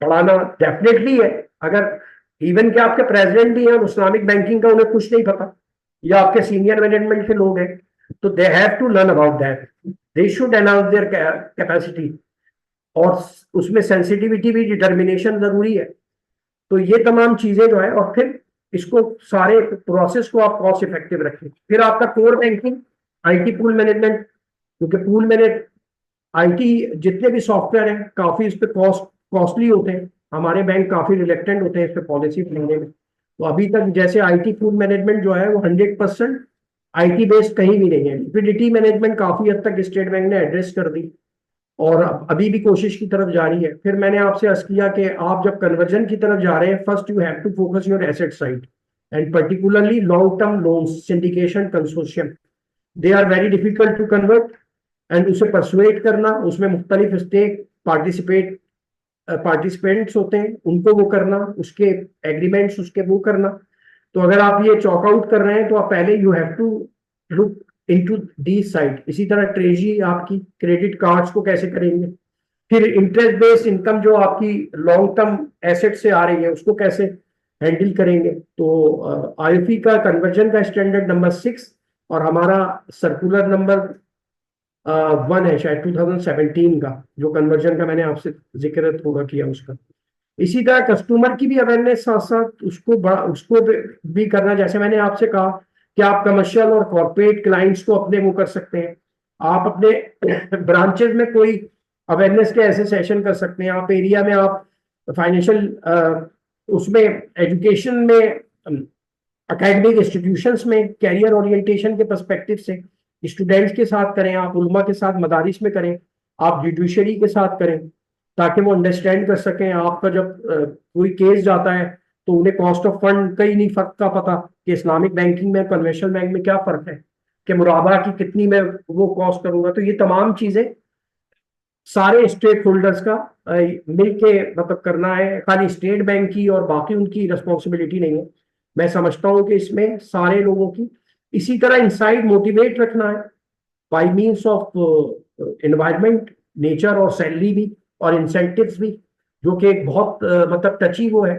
बढ़ाना डेफिनेटली है। अगर इवन के आपके प्रेसिडेंट भी हैं और इस्लामिक बैंकिंग का उन्हें कुछ नहीं पता, या आपके सीनियर मैनेजमेंट के लोग हैं, तो they have to learn about that, they should enhance their capacity, और उसमें सेंसिटिविटी भी, डिटर्मिनेशन जरूरी है। तो ये तमाम चीजें जो है, और फिर इसको सारे प्रोसेस को आप कॉस्ट इफेक्टिव रखें। फिर आपका core banking, IT pool management, क्योंकि पूल मैनेज आईटी जितने भी सॉफ्टवेयर हैं काफी इस पे कॉस्टली होते हैं, हमारे बैंक काफी रिलेक्टेंट होते हैं इस पे पॉलिसी लेने में। तो अभी तक जैसे आईटी पूल मैनेजमेंट जो है वो 100% आईटी बेस्ड कहीं भी नहीं है। लिक्विडिटी मैनेजमेंट काफी हद तक स्टेट बैंक ने एड्रेस कर दी, और अभी भी कोशिश की तरफ जारी है। फिर मैंने आपसे अर्ज किया कि आप जब कन्वर्जन की तरफ जा रहे हैं, first you have to focus your asset side, and particularly long term loans, syndication, consortium, they are very difficult to convert, and उसे परसुएट करना, उसमें मुख्तलिफ स्टेक पार्टिसिपेंट्स होते हैं, उनको वो करना, उसके एग्रीमेंट्स उसके वो करना। तो अगर आप ये चॉक आउट कर रहे हैं तो आप पहले you have to look into the side. इसी तरह ट्रेजरी, आपकी क्रेडिट कार्ड्स को कैसे करेंगे, फिर इंटरेस्ट बेस्ड इनकम जो आपकी लॉन्ग टर्म एसेट से आ रही है उसको कैसे हैंडल करेंगे। तो आईएफई का कन्वर्जन का स्टैंडर्ड नंबर 6, और हमारा सर्कुलर नंबर 1 है शायद 2017 का, जो कन्वर्जन का मैंने आपसे जिक्र थोड़ा किया उसका। इसी तरह कस्टमर की भी अवेयरनेस साथ साथ उसको भी करना, जैसे मैंने आपसे कहा कि आप कमर्शियल और कॉर्पोरेट क्लाइंट्स को अपने वो कर सकते हैं, आप अपने ब्रांचेस में कोई अवेयरनेस के ऐसे सेशन कर सकते हैं, आप एरिया में आप फाइनेंशियल उसमें एजुकेशन में, एकेडमिक इंस्टीट्यूशंस में कैरियर ओरिएंटेशन के पर्सपेक्टिव से स्टूडेंट्स के साथ करें, आप उलमा के साथ मदारिस में करें, आप जुडिशरी के साथ करें, ताकि वो अंडरस्टैंड कर सकें। आपका जब कोई केस जाता है तो उन्हें कॉस्ट ऑफ फंड का ही नहीं फर्क का पता कि इस्लामिक बैंकिंग में कन्वेंशनल बैंक में क्या फर्क है, कि मुराबा की कितनी मैं वो कॉस्ट करूंगा। तो ये तमाम चीजें सारे स्टेक होल्डर्स का मिल के मतलब करना है, खाली स्टेट बैंक की और बाकी उनकी रिस्पॉन्सिबिलिटी नहीं है। मैं समझता हूँ कि इसमें सारे लोगों की, इसी तरह इनसाइड मोटिवेट रखना है by means of environment, nature और सैलरी भी, और इंसेंटिव्स भी, जो कि एक बहुत मतलब टची वो है,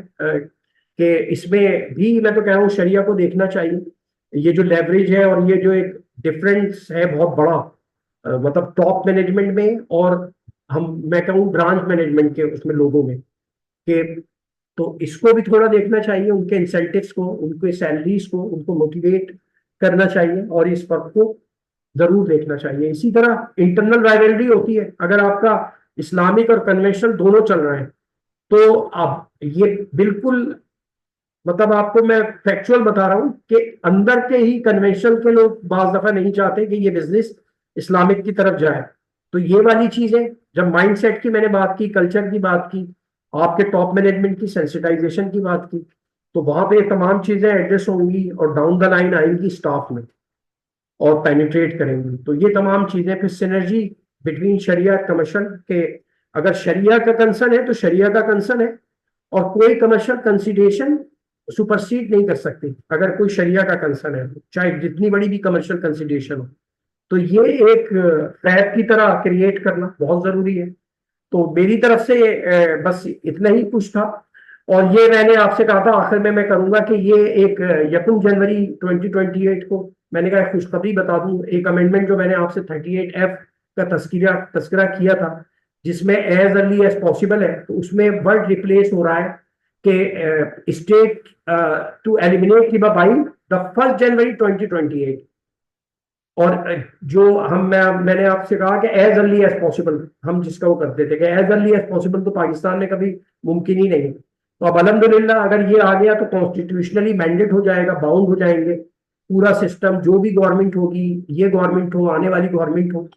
कि इसमें भी मैं तो कह रहा हूँ शरिया को देखना चाहिए। ये जो लेवरेज है और ये जो एक डिफरेंस है बहुत बड़ा, मतलब टॉप मैनेजमेंट में और मैं कहूँ ब्रांच मैनेजमेंट के उसमें लोगों में, कि तो इसको भी थोड़ा देखना चाहिए, उनके इंसेंटिव्स को, उनके सैलरीज को, उनको मोटिवेट करना चाहिए, और इस फर्क को जरूर देखना चाहिए। इसी तरह इंटरनल राइवलरी होती है, अगर आपका इस्लामिक और कन्वेंशनल दोनों चल रहे हैं, तो अब ये बिल्कुल मतलब आपको मैं फैक्चुअल बता रहा हूं कि अंदर के ही कन्वेंशनल के लोग बाज दफा नहीं चाहते कि ये बिजनेस इस्लामिक की तरफ जाए। तो ये वाली चीजें, जब माइंडसेट की मैंने बात की, कल्चर की बात की, आपके टॉप मैनेजमेंट की सेंसिटाइजेशन की बात की, तो वहां पे ये तमाम चीजें एड्रेस होंगी और डाउन द लाइन आएंगी स्टाफ में और पेनिट्रेट करेंगी। तो ये तमाम चीजें, फिर सिनर्जी बिटवीन शरिया कमर्शियल के, अगर शरिया का कंसर्न है तो शरिया का कंसर्न है, और कोई कमर्शियल कंसिडरेशन सुपरसीड नहीं कर सकती अगर कोई शरिया का कंसर्न है, चाहे जितनी बड़ी भी कमर्शियल कंसिडरेशन हो। तो ये एक ट्रैप की तरह क्रिएट करना बहुत जरूरी है। तो मेरी तरफ से बस इतना ही कुछ था। और ये मैंने आपसे कहा था आखिर में मैं करूंगा कि ये एक 1 जनवरी 2028 को मैंने कहा खुशखबरी बता दूं, एक अमेंडमेंट जो मैंने आपसे 38F का तस्करा तस्करा किया था, जिसमें एज अर्ली एज पॉसिबल है, तो उसमें वर्ड रिप्लेस हो रहा है कि स्टेट टू एलिमिनेट हिबा बाई द 1 जनवरी 2028। और जो मैंने आपसे कहा कि एज अर्ली एज पॉसिबल, हम जिसका वो करते थे कि एज अर्ली एज पॉसिबल, तो पाकिस्तान में कभी मुमकिन ही नहीं। तो अब अल्हम्दुलिल्लाह अगर ये आ गया तो कॉन्स्टिट्यूशनली मैंडेट हो जाएगा, बाउंड हो जाएंगे पूरा सिस्टम, जो भी गवर्नमेंट होगी, ये गवर्नमेंट हो, आने वाली गवर्नमेंट हो।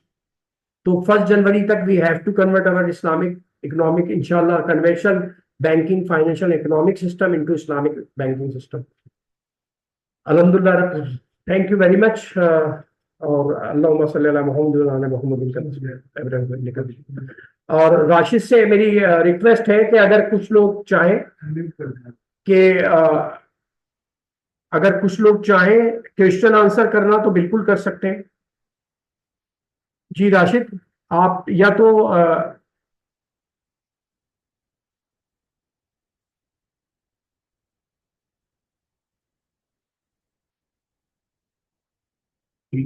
तो 1 जनवरी तक we have to convert our Islamic economic, इंशाल्लाह, conventional banking financial economic system into Islamic banking system. अल्हम्दुलिल्लाह, थैंक यू वेरी मच। और अल्लाहुम्मा सल्ली अला मोहम्मद व अला मोहम्मद का निकल। और राशिद से मेरी रिक्वेस्ट है कि अगर कुछ लोग चाहें कि अगर कुछ लोग चाहें क्वेश्चन आंसर करना तो बिल्कुल कर सकते हैं। जी राशिद, आप या तो ये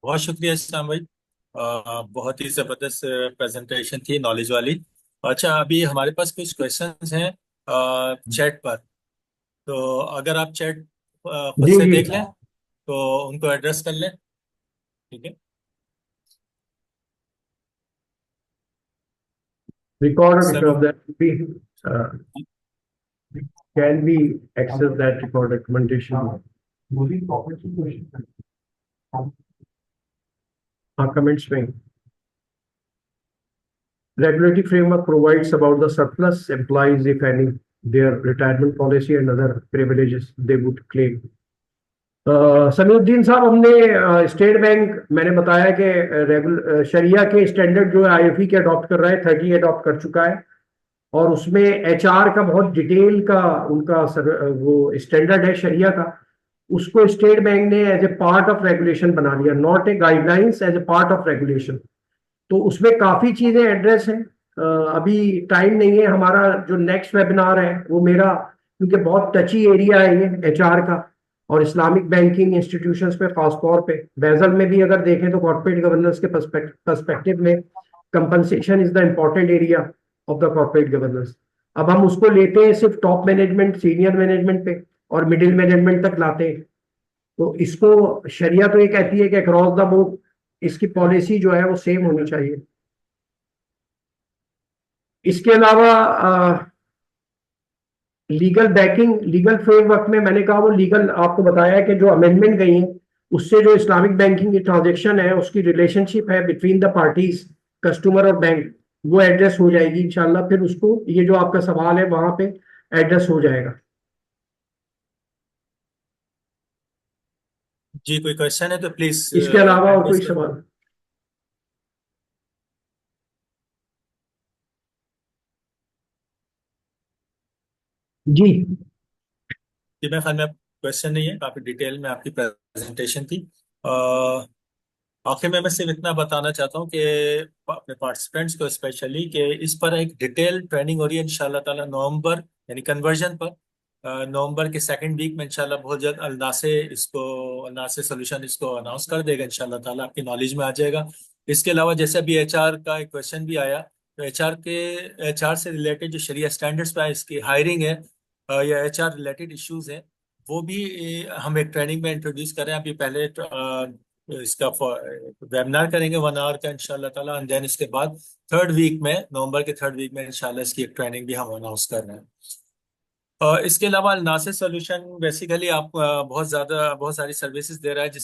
बहुत शुक्रिया इस्लाम भाई। बहुत ही जबरदस्त प्रेजेंटेशन थी, नॉलेज वाली। अच्छा, अभी हमारे पास कुछ क्वेश्चंस हैं चैट पर। तो अगर आप चैट खुद जी से जी, देख लें तो उनको एड्रेस कर लें। ठीक है। रिकॉर्ड सब of that can be access that record recommendation। हाँ, कमेंट्स में regulatory framework provides about the surplus employees, if any, their retirement policy and other privileges they would claim। Samiuddin साहब, हमने स्टेट बैंक, मैंने बताया कि रेगुलर शरिया के standard जो है आईएफई के अडॉप्ट कर रहा है, 30 अडॉप्ट कर चुका है। और उसमें एचआर का बहुत डिटेल का उनका वो स्टैंडर्ड है शरिया का। उसको स्टेट बैंक ने as a part of regulation बना लिया, not a guidelines, as a part of regulation. तो उसमें काफी चीजें एड्रेस हैं। अभी टाइम नहीं है हमारा, जो नेक्स्ट वेबिनार है वो मेरा, क्योंकि बहुत टची एरिया है ये एचआर का, और इस्लामिक बैंकिंग इंस्टीट्यूशंस पे खास तौर पे बेजल में भी अगर देखें तो कॉर्पोरेट गवर्नेंस के पर्सपेक्टिव में compensation is the important area of the corporate governance. अब हम उसको लेते हैं सिर्फ टॉप मैनेजमेंट, सीनियर मैनेजमेंट पे, और मिडिल मैनेजमेंट तक लाते हैं। तो इसको शरिया तो ये कहती है कि अक्रॉस द बोर्ड इसकी पॉलिसी जो है वो सेम होनी चाहिए। इसके अलावा लीगल बैकिंग, लीगल फ्रेमवर्क में मैंने कहा वो लीगल आपको बताया कि जो अमेंडमेंट गई है उससे जो इस्लामिक बैंकिंग की ट्रांजेक्शन है, उसकी रिलेशनशिप है बिटवीन द पार्टीज, कस्टमर और बैंक, वो एड्रेस हो जाएगी इंशाल्लाह। फिर उसको ये जो आपका सवाल है वहां पे एड्रेस हो जाएगा। जी, कोई क्वेश्चन है तो प्लीज इसके अलावा हैंड और रेस कोई कर। सवाल? जी जी, मेरे ख्याल में क्वेश्चन नहीं है, काफी डिटेल में आपकी प्रेजेंटेशन थी। आखिर में मैं सिर्फ इतना बताना चाहता हूँ कि अपने पार्टिसिपेंट्स को स्पेशली कि इस पर एक डिटेल ट्रेनिंग हो रही है इंशाल्लाह ताला नवंबर, यानी कन्वर्जन पर। नवंबर के सेकंड वीक में इंशाल्लाह बहुत जल्द अल्नासे सोल्यूशन इसको अनाउंस कर देगा इंशाल्लाह ताला, आपकी नॉलेज में आ जाएगा। इसके अलावा जैसे अभी एचआर का एक क्वेश्चन भी आया, तो एचआर से रिलेटेड जो शरिया स्टैंडर्ड्स पे इसकी हायरिंग है या एचआर रिलेटेड इश्यूज हैं, वो भी हम एक ट्रेनिंग में इंट्रोड्यूस करें। अभी पहले इसका वेबिनार करेंगे 1 आवर का इंशाल्लाह ताला, एंड देन इसके बाद थर्ड वीक में, नवंबर के थर्ड वीक में इंशाल्लाह इसकी एक ट्रेनिंग भी हम अनाउंस कर रहे हैं। इसके अलावा नासिर सोल्यूशन बेसिकली आप बहुत सारी सर्विसेज दे रहा है,